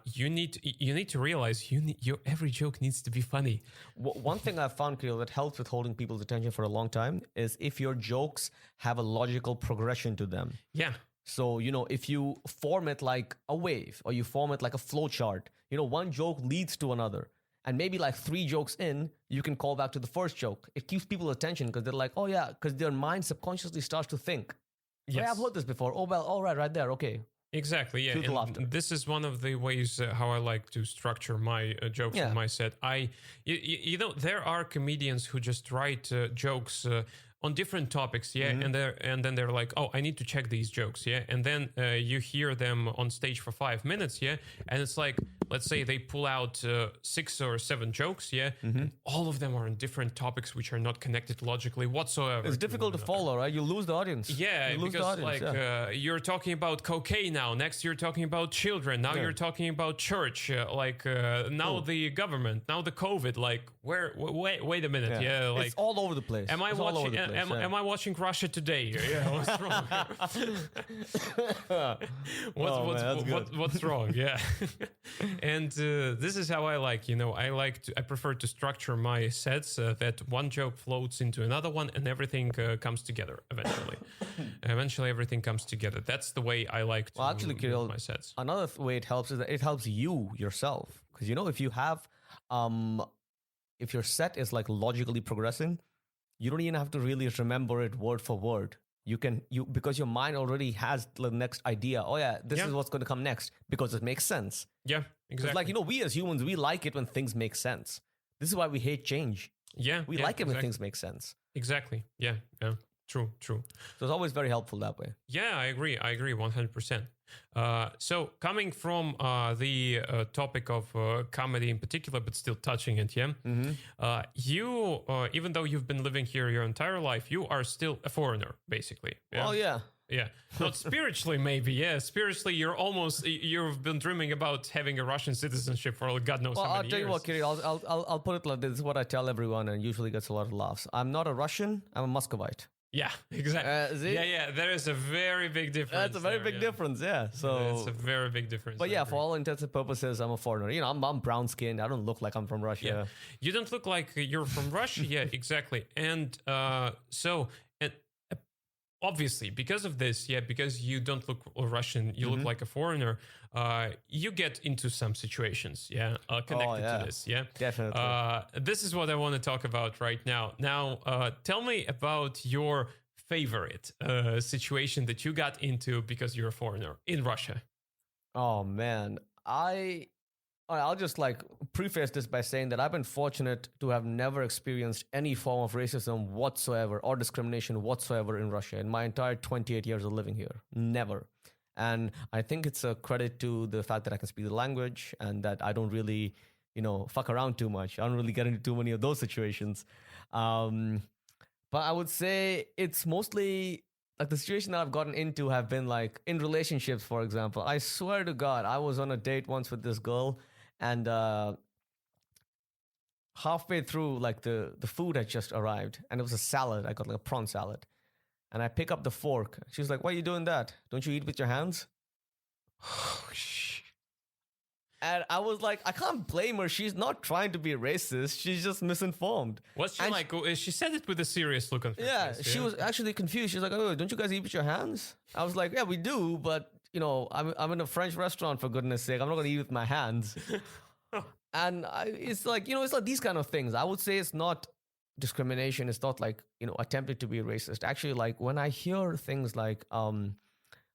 You need to realize your every joke needs to be funny. One thing I've found, Kirill, that helps with holding people's attention for a long time is if your jokes have a logical progression to them. Yeah. So, if you form it like a wave or you form it like a flow chart, one joke leads to another. And maybe like 3 jokes in, you can call back to the first joke. It keeps people's attention because they're like, oh yeah, because their mind subconsciously starts to think. Yes. Yeah, I've heard this before. Oh, well, all right there. Okay. Exactly, yeah. Cue the laughter. And this is one of the ways how I like to structure my jokes in my set. There are comedians who just write jokes on different topics, and then they're like, oh, I need to check these jokes, and then you hear them on stage for 5 minutes, and it's like, let's say they pull out 6 or 7 jokes, and all of them are on different topics which are not connected logically whatsoever. It's difficult to follow, right? You lose the audience. Yeah, you lose because the audience, you're talking about cocaine now. Next, you're talking about children. Now you're talking about church. Now the government. Now the COVID. Like, wait a minute. Yeah, like it's all over the place. Am I It's all over watching? the place, Am I watching Russia Today? Yeah, what's wrong? What's wrong? Yeah, and this is how I like. I prefer to structure my sets that one joke floats into another one, and everything comes together eventually. Eventually, everything comes together. That's the way I like to actually, Kirill, my sets. Another way it helps is that it helps you yourself. Because, if you have, if your set is like logically progressing, you don't even have to really remember it word for word. Because your mind already has the next idea. Oh yeah, this is what's going to come next because it makes sense. Yeah, exactly. It's like, we as humans, we like it when things make sense. This is why we hate change. Yeah. We like it when things make sense. Exactly. Yeah. True. So it's always very helpful that way. Yeah, I agree 100%. So coming from the topic of comedy in particular, but still touching it, you, even though you've been living here your entire life, you are still a foreigner, basically. Oh, yeah. Yeah, not spiritually, maybe. Yeah, spiritually, you've been dreaming about having a Russian citizenship for God knows how many years. I'll tell you what, Kirill, I'll put it like this. This is what I tell everyone and usually gets a lot of laughs. I'm not a Russian, I'm a Muscovite. Yeah, exactly. Yeah, there is a very big difference. That's a very big difference, yeah. So it's a very big difference. But yeah, for all intents and purposes, I'm a foreigner. I'm brown skinned. I don't look like I'm from Russia. Yeah. You don't look like you're from Russia. Yeah, exactly. And obviously, because of this, because you don't look Russian, you look like a foreigner, you get into some situations, connected to this, Definitely. This is what I want to talk about right now. Now, tell me about your favorite situation that you got into because you're a foreigner in Russia? Oh man, I'll just like preface this by saying that I've been fortunate to have never experienced any form of racism whatsoever or discrimination whatsoever in Russia in my entire 28 years of living here. Never. And I think it's a credit to the fact that I can speak the language and that I don't really, fuck around too much. I don't really get into too many of those situations. But I would say it's mostly like the situation that I've gotten into have been like in relationships, for example. I swear to God, I was on a date once with this girl, and halfway through, like the food had just arrived, and it was a salad. I got like a prawn salad, and I pick up the fork. She's like, "Why are you doing that? Don't you eat with your hands?" Oh, shit. And I was like, I can't blame her. She's not trying to be racist. She's just misinformed. What's she And like? She said it with a serious look on her Yeah, face. she was actually confused. She's like, "Oh, don't you guys eat with your hands?" I was like, "Yeah, we do, but I'm in a French restaurant, for goodness sake. I'm not gonna eat with my hands." And it's like it's like these kind of things. I would say it's not discrimination. It's not like attempted to be racist. Actually, like when I hear things like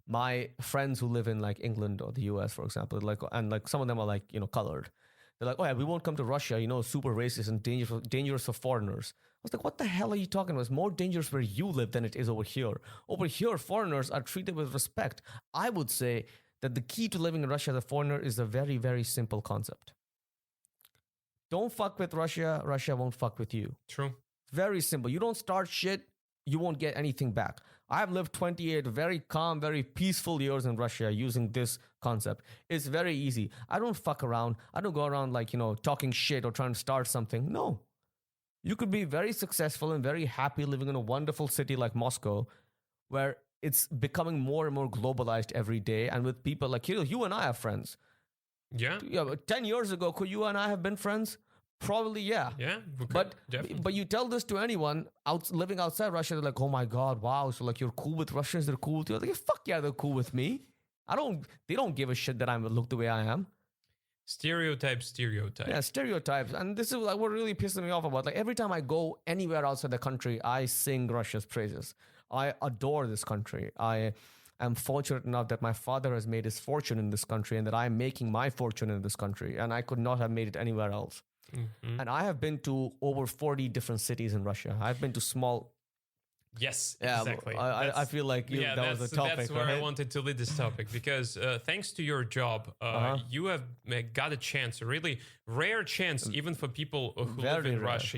my friends who live in like England or the US, for example, like some of them are like colored. They're like, "Oh yeah, we won't come to Russia. Super racist and dangerous for foreigners." I was like, "What the hell are you talking about? It's more dangerous where you live than it is over here. Over here, foreigners are treated with respect." I would say that the key to living in Russia as a foreigner is a very, very simple concept. Don't fuck with Russia. Russia won't fuck with you. True. Very simple. You don't start shit, you won't get anything back. I've lived 28 very calm, very peaceful years in Russia using this concept. It's very easy. I don't fuck around. I don't go around like, talking shit or trying to start something. No. You could be very successful and very happy living in a wonderful city like Moscow, where it's becoming more and more globalized every day. And with people like Kirill, you and I are friends. Yeah. Yeah, but 10 years ago, could you and I have been friends? Probably, yeah. Yeah. But you tell this to anyone living outside Russia, they're like, "Oh my God, wow. So like you're cool with Russians, they're cool with you." I'm like, fuck yeah, they're cool with me. They don't give a shit that I look the way I am. Stereotypes. Yeah, stereotypes. And this is like what really pisses me off about. Like every time I go anywhere outside the country, I sing Russia's praises. I adore this country. I am fortunate enough that my father has made his fortune in this country and that I'm making my fortune in this country. And I could not have made it anywhere else. Mm-hmm. And I have been to over 40 different cities in Russia. I've been to small. Yes, yeah, exactly. I feel like that was the topic. That's where right? I wanted to lead this topic because thanks to your job, you have got a chance, a really rare chance, even for people who live in Russia,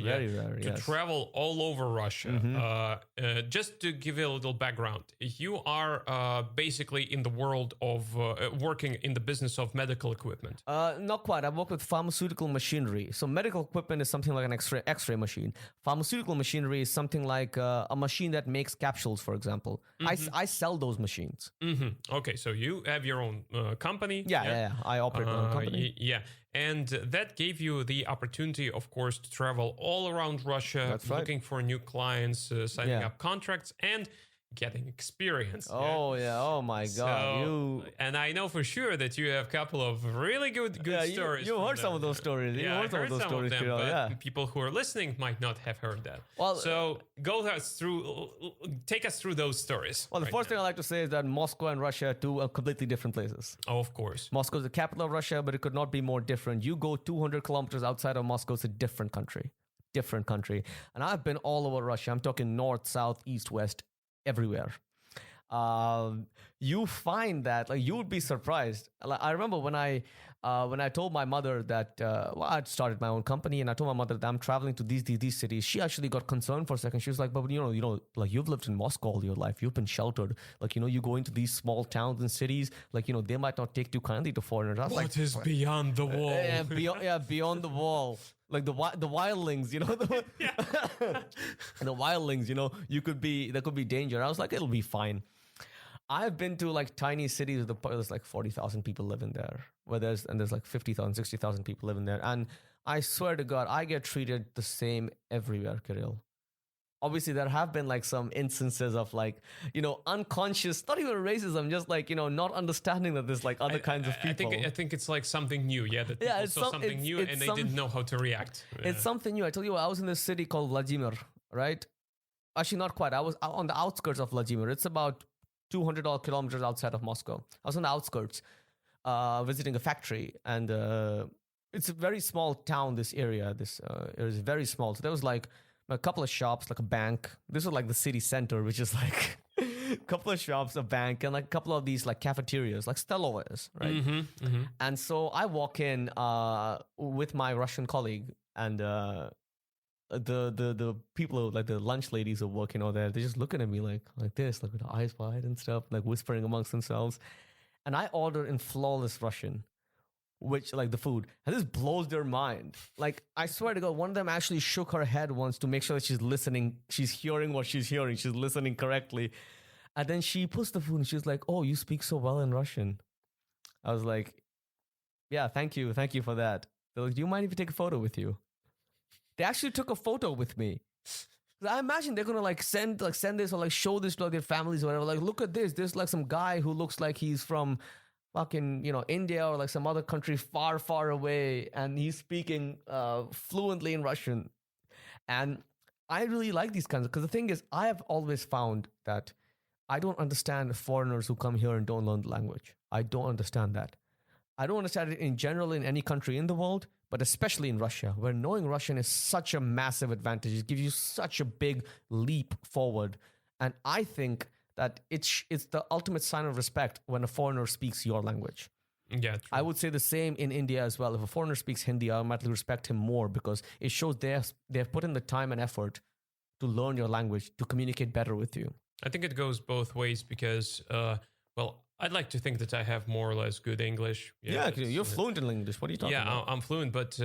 to travel all over Russia. Mm-hmm. Just to give you a little background, you are basically in the world of working in the business of medical equipment. Not quite. I work with pharmaceutical machinery. So medical equipment is something like an X-ray machine. Pharmaceutical machinery is something like a machine that makes capsules, for example. Mm-hmm. I sell those machines. Mm-hmm. Okay, so you have your own company. Yeah. I operate my own company. Yeah, and that gave you the opportunity, of course, to travel all around Russia, That's right. looking for new clients, signing up contracts, and getting experience. Oh yeah. Oh my God. And I know for sure that you have a couple of really good stories. You heard some of those stories. Yeah, you heard some of those stories. Them, but people who are listening might not have heard that. Well, so take us through those stories. Well, the first thing I like to say is that Moscow and Russia are two completely different places. Oh, of course. Moscow is the capital of Russia, but it could not be more different. You go 200 kilometers outside of Moscow, it's a different country. And I've been all over Russia. I'm talking north, south, east, west, everywhere. You find that you would be surprised. I remember when I told my mother that I'd started my own company, and I told my mother that I'm traveling to these cities. She actually got concerned for a second. She was like, "But like you've lived in Moscow all your life. You've been sheltered. Like you go into these small towns and cities. Like they might not take too kindly to foreigners." I was what is beyond the wall? Beyond the wall. Like the wildlings, the wildlings, there could be danger. I was like, it'll be fine. I've been to like tiny cities with there's like 40,000 people living there, there's like 50,000, 60,000 people living there. And I swear to God, I get treated the same everywhere, Kirill. Obviously, there have been like some instances of like, unconscious, not even racism, just like, not understanding that there's like other kinds of people. I think it's like something new. Yeah, that people saw something new and they didn't know how to react. It's something new. I tell you what, I was in this city called Vladimir, right? actually not quite. I was on the outskirts of Vladimir. It's about 200 odd kilometers outside of Moscow. I was on the outskirts, visiting a factory, and it's a very small town. This area, it was very small. So there was like a couple of shops, like a bank. This was like the city center, which is like a couple of shops, a bank, and like a couple of these like cafeterias, like Stelovas, right? And so I walk in with my Russian colleague, and the people, like the lunch ladies who are working over there, they're just looking at me like this, like with the eyes wide and stuff, like whispering amongst themselves. And I order in flawless Russian, which like the food, and this blows their mind. Like I swear to God, one of them actually shook her head once to make sure that she's listening, she's hearing what she's hearing, she's listening correctly. And then she puts the food and she's like, "Oh, you speak so well in Russian." I was like, "Yeah, thank you for that." They're like, "Do you mind if we take a photo with you?" They actually took a photo with me. I imagine they're gonna send this or like show this to like their families or whatever. Like, look at this. There's like some guy who looks like he's from fucking, India or like some other country far, far away, and he's speaking fluently in Russian. And I really like these kinds because the thing is, I have always found that I don't understand foreigners who come here and don't learn the language. I don't understand that. I don't understand it in general in any country in the world, but especially in Russia, where knowing Russian is such a massive advantage. It gives you such a big leap forward. And I think that it's the ultimate sign of respect when a foreigner speaks your language. Yeah, true. I would say the same in India as well. If a foreigner speaks Hindi, I automatically respect him more because it shows they've put in the time and effort to learn your language, to communicate better with you. I think it goes both ways because, I'd like to think that I have more or less good English. Yeah, you're fluent in English. What are you talking about? Yeah, I'm fluent. But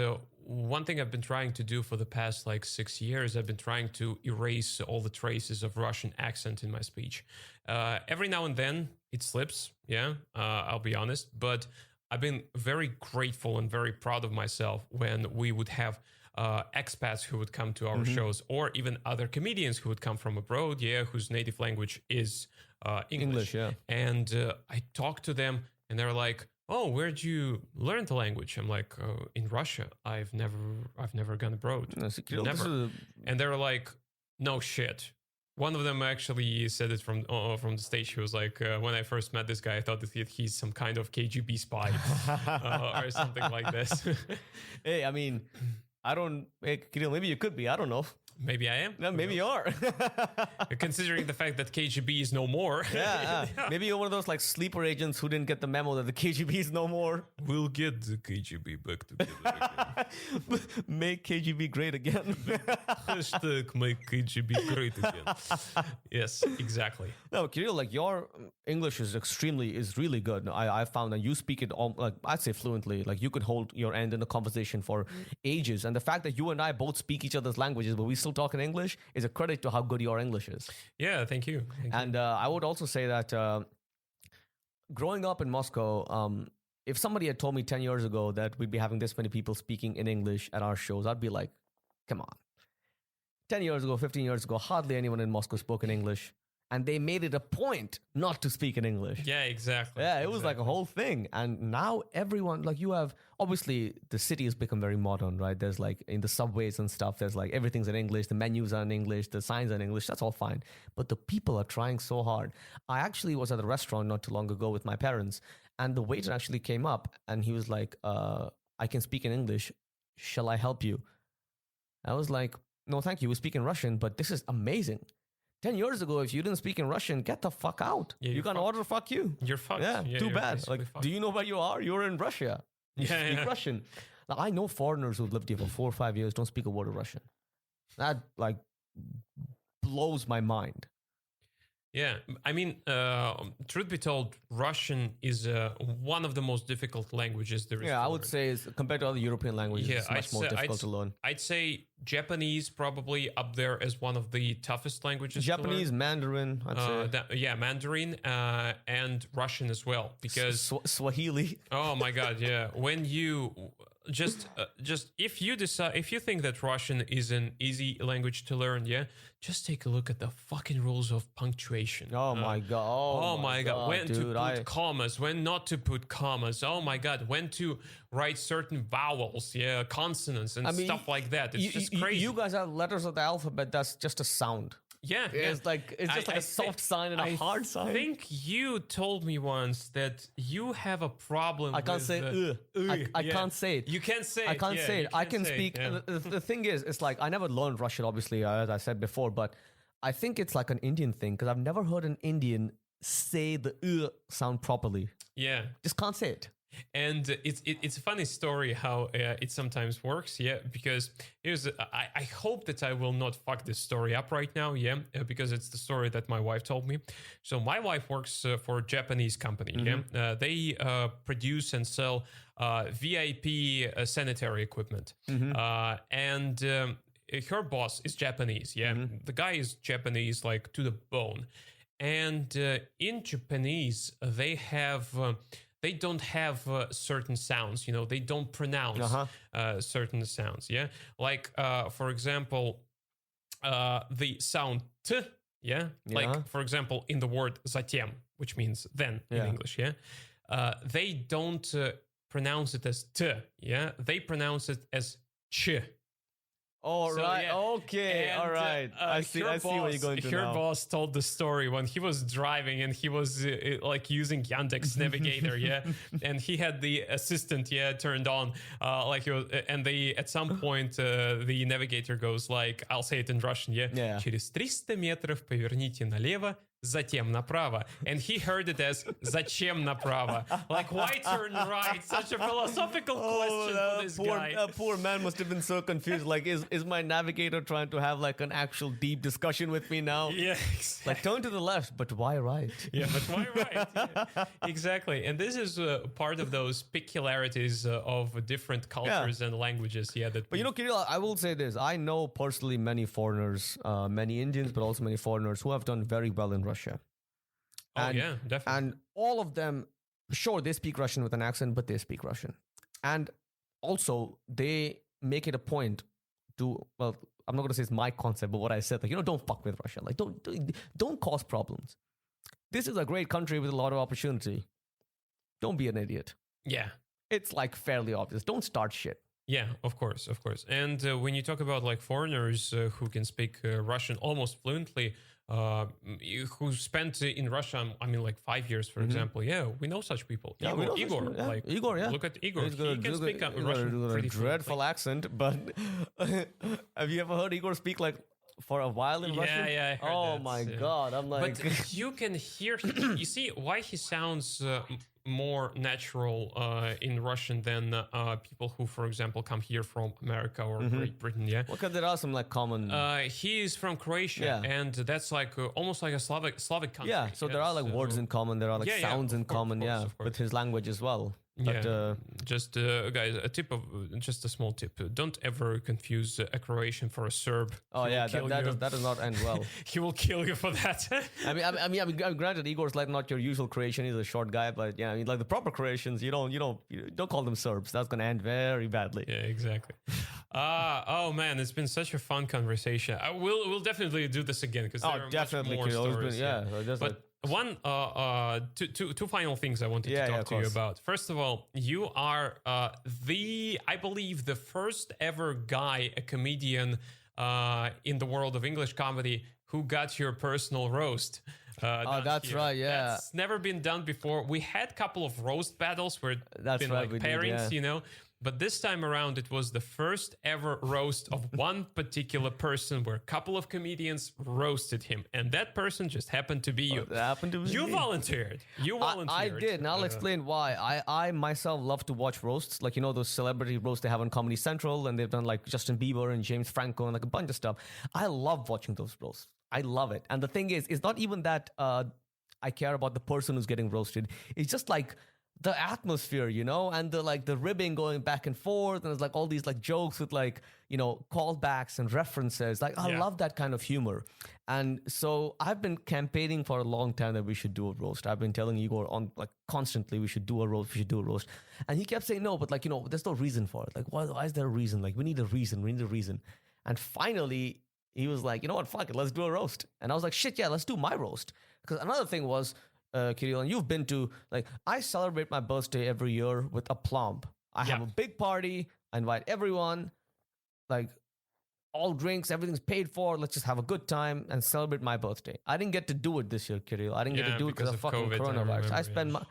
one thing I've been trying to do for the past 6 years, I've been trying to erase all the traces of Russian accent in my speech. Every now and then it slips. Yeah, I'll be honest. But I've been very grateful and very proud of myself when we would have expats who would come to our shows, or even other comedians who would come from abroad, whose native language is English. Yeah. And I talked to them and they're like, "Oh, where'd you learn the language?" I'm like, "In Russia. I've never gone abroad." Never. And they're like, "No shit." One of them actually said it from the stage. He was like, "When I first met this guy, I thought that he's some kind of KGB spy or something like this." Hey, I mean, Kirill, maybe you could be. I don't know. Maybe I am. No, maybe you are. Considering the fact that KGB is no more. Yeah. Maybe you're one of those sleeper agents who didn't get the memo that the KGB is no more. We'll get the KGB back together again. Make KGB great again. Hashtag make KGB great again. Yes, exactly. No, Kirill, your English is really good. I found that you speak it all, I'd say fluently. You could hold your end in a conversation for ages. And the fact that you and I both speak each other's languages, but we still talk in English, is a credit to how good your English is. Yeah, thank you. I would also say that growing up in Moscow, if somebody had told me 10 years ago that we'd be having this many people speaking in English at our shows, I'd be like, come on. 10 years ago, 15 years ago, hardly anyone in Moscow spoke in English. And they made it a point not to speak in English. Yeah, exactly. Yeah, it was like a whole thing. And now everyone, you have, obviously the city has become very modern, right? There's in the subways and stuff, there's everything's in English, the menus are in English, the signs are in English, that's all fine. But the people are trying so hard. I actually was at a restaurant not too long ago with my parents, and the waiter actually came up and he was like, "I can speak in English. Shall I help you?" I was like, "No, thank you. We speak in Russian, but this is amazing." 10 years ago, if you didn't speak in Russian, get the fuck out. Yeah, you can order fuck you. You're fucked. Yeah, too bad. Do you know where you are? You're in Russia. You speak Russian. I know foreigners who've lived here for 4 or 5 years don't speak a word of Russian. That blows my mind. Yeah, I mean, truth be told, Russian is one of the most difficult languages there is. Yeah, I would say compared to other European languages, it's much more difficult to learn. I'd say Japanese probably up there as one of the toughest languages. Japanese, Mandarin, I'd say. Mandarin and Russian as well, because Swahili. Oh my God, yeah. When you just if you think that Russian is an easy language to learn, just take a look at the fucking rules of punctuation. Oh my God. Oh my God. When to put commas, when not to put commas. Oh my God. When to write certain vowels, consonants and stuff like that. It's just crazy. You guys have letters of the alphabet. That's just a sound. Yeah, It's like it's just like a soft sign and a hard sign. I think you told me once that you have a problem. I can't say I can't say it. You can't say it. I can't say it. I can speak. The thing is, it's like I never learned Russian, obviously, as I said before, but I think it's like an Indian thing because I've never heard an Indian say the sound properly. Yeah. Just can't say it. And it's a funny story how it sometimes works, yeah. Because I hope that I will not fuck this story up right now, yeah, because it's the story that my wife told me. So my wife works for a Japanese company, yeah. They produce and sell VIP sanitary equipment, and her boss is Japanese, yeah. The guy is Japanese, like to the bone, and in Japanese they don't have certain sounds, you know, they don't pronounce certain sounds, yeah? Like, for example, the sound t, yeah? Like, for example, in the word затем, which means then in English, yeah? They don't pronounce it as t, yeah? They pronounce it as ch. All right. Yeah. Okay. All right. I see where you're going to Her now. boss told the story when he was driving and he was like using Yandex Navigator, yeah, and he had the assistant, yeah, turned on, like he was, and they at some point the navigator goes like, I'll say it in Russian, yeah, через 300 метров поверните налево. Затем направо. And he heard it as зачем направо? Like, why turn right? Such a philosophical question for this guy. Poor man must have been so confused. Like, is my navigator trying to have like an actual deep discussion with me now? Yeah, exactly. Like, turn to the left, but why right? Yeah, but why right? Yeah. Exactly. And this is part of those peculiarities of different cultures and languages. Yeah. But you know, Kirill, I will say this. I know personally many foreigners, many Indians, but also many foreigners who have done very well in Russia. Yeah, definitely. And all of them, sure, they speak Russian with an accent, but they speak Russian. And also, they make it a point to, well, I'm not going to say it's my concept, but what I said, like, you know, don't fuck with Russia. Like, don't cause problems. This is a great country with a lot of opportunity. Don't be an idiot. Yeah. It's like fairly obvious. Don't start shit. Yeah, of course. And when you talk about like foreigners who can speak Russian almost fluently, who spent in Russia, I mean, like 5 years, for example. Yeah, we know such people. Yeah, Igor, like Igor, yeah. Look at Igor. He can speak Russian pretty dreadful fluently. accent, but have you ever heard Igor speak like for a while in Russian? Yeah, I heard oh that, my God, I'm like... But you can hear, you see why he sounds more natural in Russian than people who, for example, come here from America or Great Britain, yeah? Well, because there are some like common... he is from Croatia, and that's like almost like a Slavic country. Yeah, so there are like words in common, there are like sounds in common, with his language as well. But, just guys, just a small tip: don't ever confuse a Croatian for a Serb. Oh yeah, that does not end well. He will kill you for that. I mean, granted, Igor's like not your usual Croatian; he's a short guy, but yeah, I mean, like the proper Croatians, you don't call them Serbs. That's gonna end very badly. Yeah, exactly. Oh man, it's been such a fun conversation. We'll definitely do this again because there are definitely much more stories. But two final things I wanted to talk to you about. First of all, you are I believe the first ever guy, a comedian in the world of English comedy who got your personal roast. That's right, yeah. That's never been done before. We had a couple of roast battles where that's been right, like pairings, you know. But this time around, it was the first ever roast of one particular person where a couple of comedians roasted him. And that person just happened to be you. You volunteered. I did. And I'll explain why. I myself love to watch roasts. Like, you know, those celebrity roasts they have on Comedy Central. And they've done like Justin Bieber and James Franco and like a bunch of stuff. I love watching those roasts. I love it. And the thing is, it's not even that I care about the person who's getting roasted. It's just like the atmosphere, you know, and the ribbing going back and forth, and there's like all these like jokes with like, you know, callbacks and references. Like I love that kind of humor. And so I've been campaigning for a long time that we should do a roast. I've been telling Igor on like constantly we should do a roast. And he kept saying no, but like, you know, there's no reason for it. Like why is there a reason? Like we need a reason. And finally he was like, you know what, fuck it, let's do a roast. And I was like, shit, yeah, let's do my roast. Because another thing was, Kirill, and you've been to, like, I celebrate my birthday every year with a plum. I have a big party. I invite everyone. Like, all drinks, everything's paid for. Let's just have a good time and celebrate my birthday. I didn't get to do it this year, Kirill. I didn't get to do it because of fucking COVID, coronavirus. I remember, spent my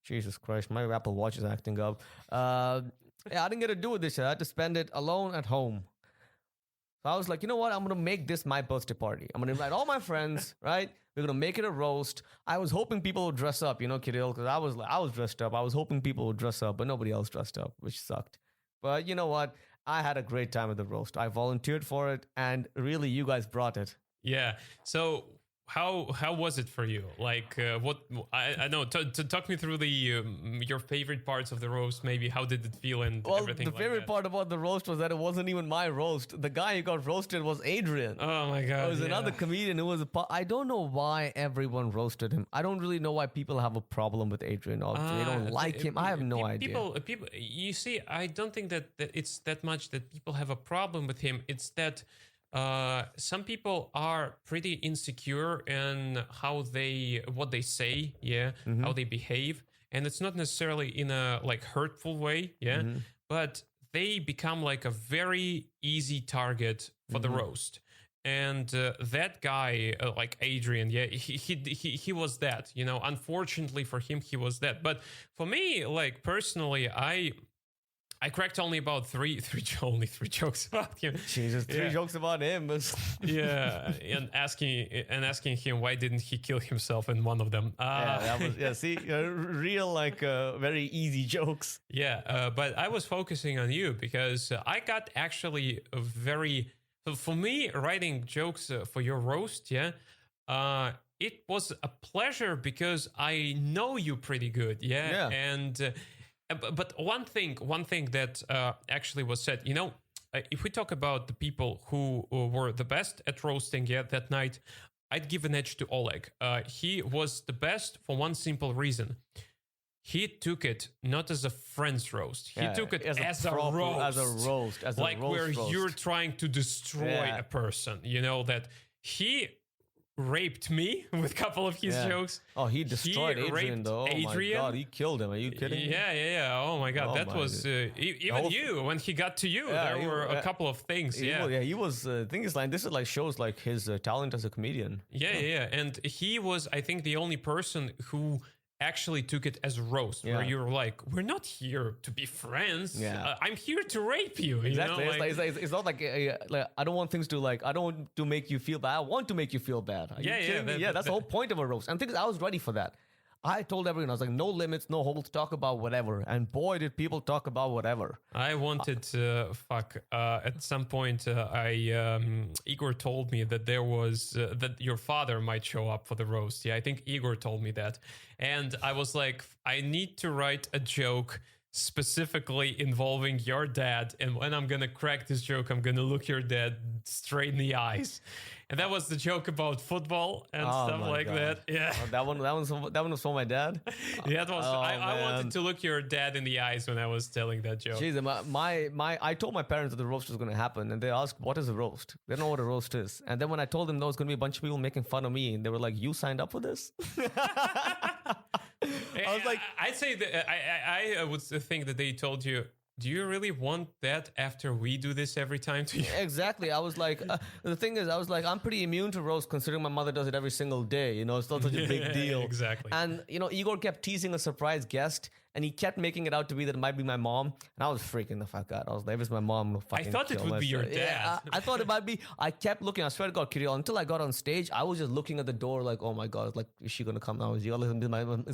Jesus Christ, my Apple Watch is acting up. Yeah, I didn't get to do it this year. I had to spend it alone at home. So I was like, you know what? I'm gonna make this my birthday party. I'm gonna invite all my friends, right? We're gonna make it a roast. I was hoping people would dress up, Kirill, because I was dressed up. I was hoping people would dress up, but nobody else dressed up, which sucked. But you know what? I had a great time at the roast. I volunteered for it, and really, you guys brought it. Yeah. So how was it for you? Like, what I know. Talk me through the your favorite parts of the roast. Maybe how did it feel and everything. The favorite part about the roast was that it wasn't even my roast. The guy who got roasted was Adrian. Oh my god! It was another comedian who was I don't know why everyone roasted him. I don't really know why people have a problem with Adrian or they don't like him. I have no idea. People. You see, I don't think that it's that much that people have a problem with him. It's that. Some people are pretty insecure in what they say, how they behave, and it's not necessarily in a like hurtful way, but they become like a very easy target for the roast. And that guy, like Adrian, he was that. Unfortunately for him, he was that. But for me, like personally, I cracked only about three jokes about him. Jesus, three jokes about him. Yeah, and asking him why didn't he kill himself in one of them. Real like very easy jokes. Yeah, but I was focusing on you because I got actually a very. So for me, writing jokes for your roast, it was a pleasure because I know you pretty good, and. But one thing that actually was said, if we talk about the people who were the best at roasting that night, I'd give an edge to Oleg. He was the best for one simple reason. He took it not as a friend's roast. He took it as a roast. Like where you're trying to destroy a person. That he raped me with a couple of his jokes. Oh, he destroyed Adrian though. Oh my god, he killed him. Are you kidding me? Yeah. Oh my god, that was even you when he got to you. There were a couple of things. He was. Thing is, like this is like shows like his talent as a comedian. Yeah, and he was, I think, the only person who actually took it as roast, where you're like, we're not here to be friends. I'm here to rape you. Exactly. It's not like I don't want things to like. I don't want to make you feel bad. I want to make you feel bad. Are you kidding me? That's the whole point of a roast. And things I was ready for that. I told everyone, I was like, no limits, no holds, talk about whatever. And boy, did people talk about whatever. I wanted at some point, Igor told me that there was, that your father might show up for the roast. Yeah, I think Igor told me that. And I was like, I need to write a joke specifically involving your dad. And when I'm going to crack this joke, I'm going to look your dad straight in the eyes. And that was the joke about football and stuff like that. Yeah, that one was for my dad. Yeah, it was. I wanted to look your dad in the eyes when I was telling that joke. Jeez, I told my parents that the roast was going to happen, and they asked, "What is a roast?" They don't know what a roast is. And then when I told them there was going to be a bunch of people making fun of me, and they were like, "You signed up for this?" I was like, I'd say that I would think that they told you. Do you really want that after we do this every time to you? Exactly. I was like, the thing is, I was like, I'm pretty immune to roast considering my mother does it every single day. It's not such a big deal. Exactly. And, Igor kept teasing a surprise guest and he kept making it out to be that it might be my mom. And I was freaking the fuck out. I was like, if it's my mom, I thought it would be your dad. Yeah, I thought it might be. I kept looking. I swear to God, Kirill, until I got on stage, I was just looking at the door like, oh my God, like, is she going to come now? Is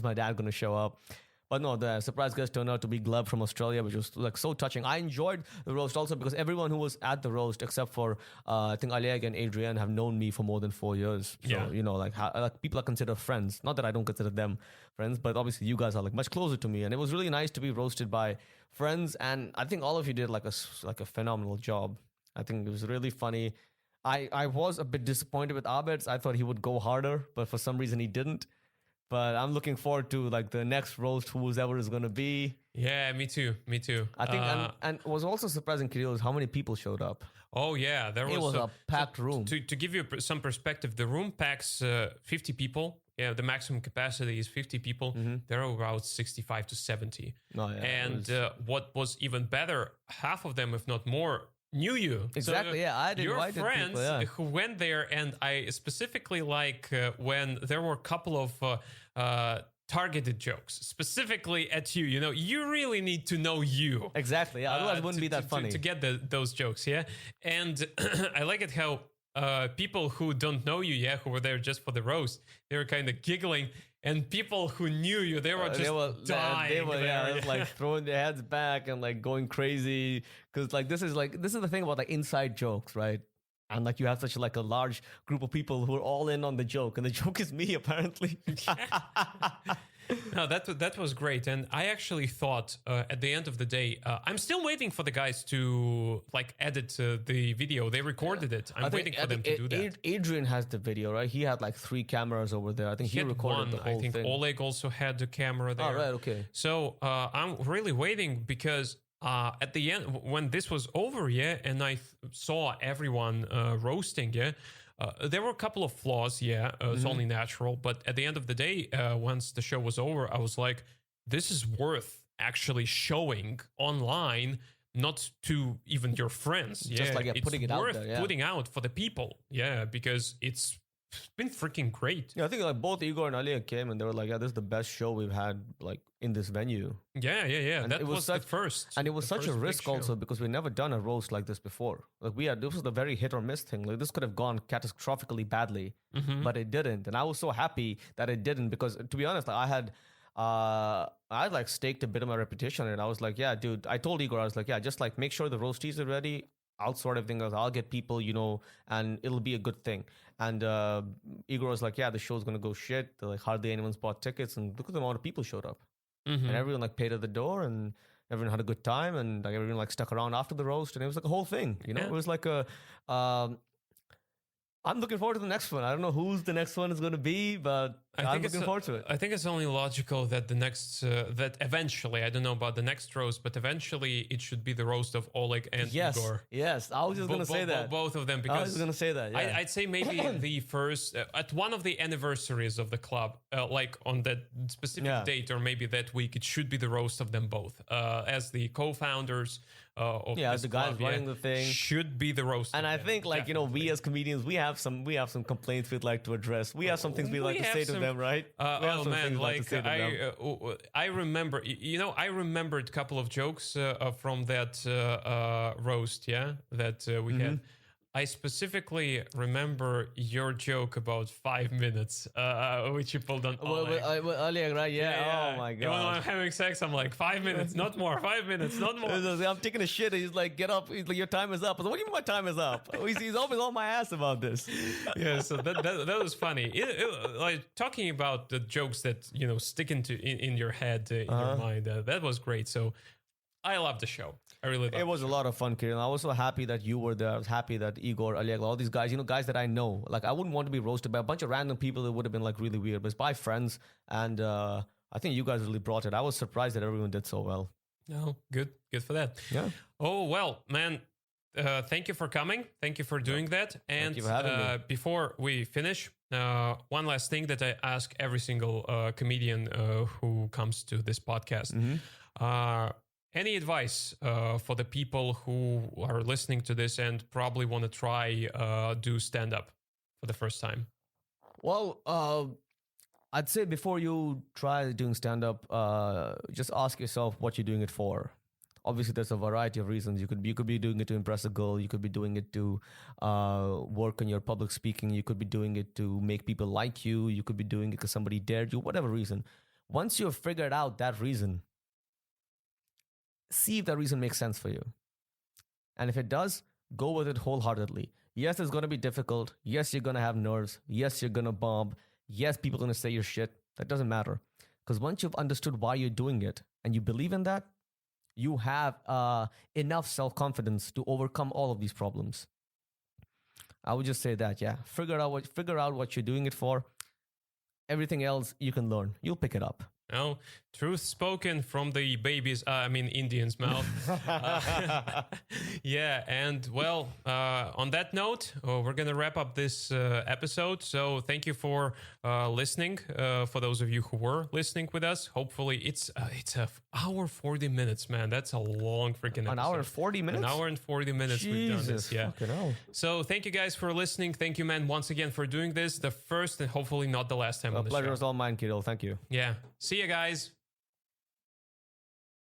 my dad going to show up? But no, the surprise guest turned out to be Gleb from Australia, which was like so touching. I enjoyed the roast also because everyone who was at the roast, except for I think Oleg and Adrian, have known me for more than 4 years. So like people are considered friends. Not that I don't consider them friends, but obviously you guys are like much closer to me, and it was really nice to be roasted by friends. And I think all of you did like a phenomenal job. I think it was really funny. I was a bit disappointed with Abed's. I thought he would go harder, but for some reason he didn't. But I'm looking forward to like the next roast, whoever is going to be. Yeah, me too. I think, and what was also surprising, Kirill, is how many people showed up. Oh yeah, it was a packed room. To give you some perspective, the room packs 50 people. Yeah, the maximum capacity is 50 people. Mm-hmm. There are about 65 to 70. Oh, yeah, and what was even better, half of them, if not more, knew you. Exactly, yeah. I Your invited friends people, yeah. who went there, and I specifically like when there were a couple of targeted jokes, specifically at you. You know, you really need to know you. Exactly, yeah. Otherwise, it wouldn't be that funny. To get those jokes, yeah. And I like it how people who don't know you, yeah, who were there just for the roast, they were kind of giggling. And people who knew you, they were just dying. They were, there, yeah, like throwing their heads back and like going crazy. Because this is the thing about like inside jokes, right? And like you have such like a large group of people who are all in on the joke, and the joke is me apparently. No, that was great, and I actually thought at the end of the day, I'm still waiting for the guys to like edit the video. They recorded it. I'm waiting for them to do that. Adrian has the video, right? He had like 3 cameras over there. I think he recorded the whole thing. I think Oleg also had the camera there. Oh, right, okay. So I'm really waiting because at the end, when this was over, yeah, and I saw everyone roasting, yeah. There were a couple of flaws, yeah. It's only natural, but at the end of the day, once the show was over, I was like, "This is worth actually showing online, not to even your friends. Just like putting it out there, yeah. Putting out for the people, yeah, because it's been freaking great. Yeah, I think like both Igor and Alia came and they were like, "Yeah, this is the best show we've had like in this venue." Yeah. And that was the first, and it was such a risk also because we've never done a roast like this before. Like this was the very hit or miss thing. Like this could have gone catastrophically badly, but it didn't. And I was so happy that it didn't because to be honest, I had like staked a bit of my reputation on it. I was like, "Yeah, dude." I told Igor, I was like, "Yeah, just like make sure the roasties are ready. I'll sort everything else. I'll get people, and it'll be a good thing." And Igor was like, "Yeah, the show's gonna go shit. Like hardly anyone's bought tickets, and look at the amount of people showed up, and everyone like paid at the door, and everyone had a good time, and like everyone like stuck around after the roast, and it was like a whole thing. It was like a. I'm looking forward to the next one. I don't know who's the next one is going to be, but I'm looking forward to it. I think it's only logical that the next, that eventually, I don't know about the next roast, but eventually it should be the roast of Oleg and Igor. Yes, I was just going to say that. Both of them, because I was going to say that, yeah. I'd say maybe the first, at one of the anniversaries of the club, like on that specific date or maybe that week, it should be the roast of them both. As the co-founders of this the guys club, running the thing. Should be the roast. And I think like, we as comedians, we have some complaints we'd like to address. We have some things we'd like to say to them, right? Oh man, like I remember, I remembered a couple of jokes from that roast, that we had. I specifically remember your joke about 5 minutes, which you pulled on Oleg. Oleg, right? Yeah. Oh my god. When I'm having sex, I'm like 5 minutes, not more. 5 minutes, not more. I'm taking a shit, and he's like, "Get up!" He's like, "Your time is up." I was like, "What do you mean my time is up?" He's always on my ass about this. Yeah, so that was funny. Like talking about the jokes that stick in your head, in your mind. That was great. So I love the show. I really loved it. It was a lot of fun, Kirill. I was so happy that you were there. I was happy that Igor, Oleg, all these guys, guys that I know. Like, I wouldn't want to be roasted by a bunch of random people. That would have been like really weird. But it's by friends. And I think you guys really brought it. I was surprised that everyone did so well. No, good for that. Yeah. Oh, well, man. Thank you for coming. Thank you for doing that. And thank you for having me. Before we finish, one last thing that I ask every single comedian who comes to this podcast. Any advice for the people who are listening to this and probably want to try do stand-up for the first time? Well, I'd say before you try doing stand-up, just ask yourself what you're doing it for. Obviously, there's a variety of reasons. You could be doing it to impress a girl. You could be doing it to work on your public speaking. You could be doing it to make people like you. You could be doing it because somebody dared you, whatever reason. Once you've figured out that reason, see if that reason makes sense for you. And if it does, go with it wholeheartedly. Yes, it's going to be difficult. Yes, you're going to have nerves. Yes, you're going to bomb. Yes, people are going to say your shit. That doesn't matter. Because once you've understood why you're doing it and you believe in that, you have enough self-confidence to overcome all of these problems. I would just say that, yeah. Figure out what you're doing it for. Everything else you can learn. You'll pick it up. No, truth spoken from the baby's, Indian's mouth. Yeah, and well, on that note, we're gonna wrap up this episode. So thank you for listening. For those of you who were listening with us, hopefully it's a hour 40 minutes, man. That's a long freaking episode. An hour and 40 minutes. An hour and 40 minutes. Jesus, we've done this. Yeah. fucking hell. So thank you guys for listening. Thank you, man, once again for doing this. The first and hopefully not the last time on the Pleasure show. was all mine, Kirill. Thank you. Yeah. See you guys.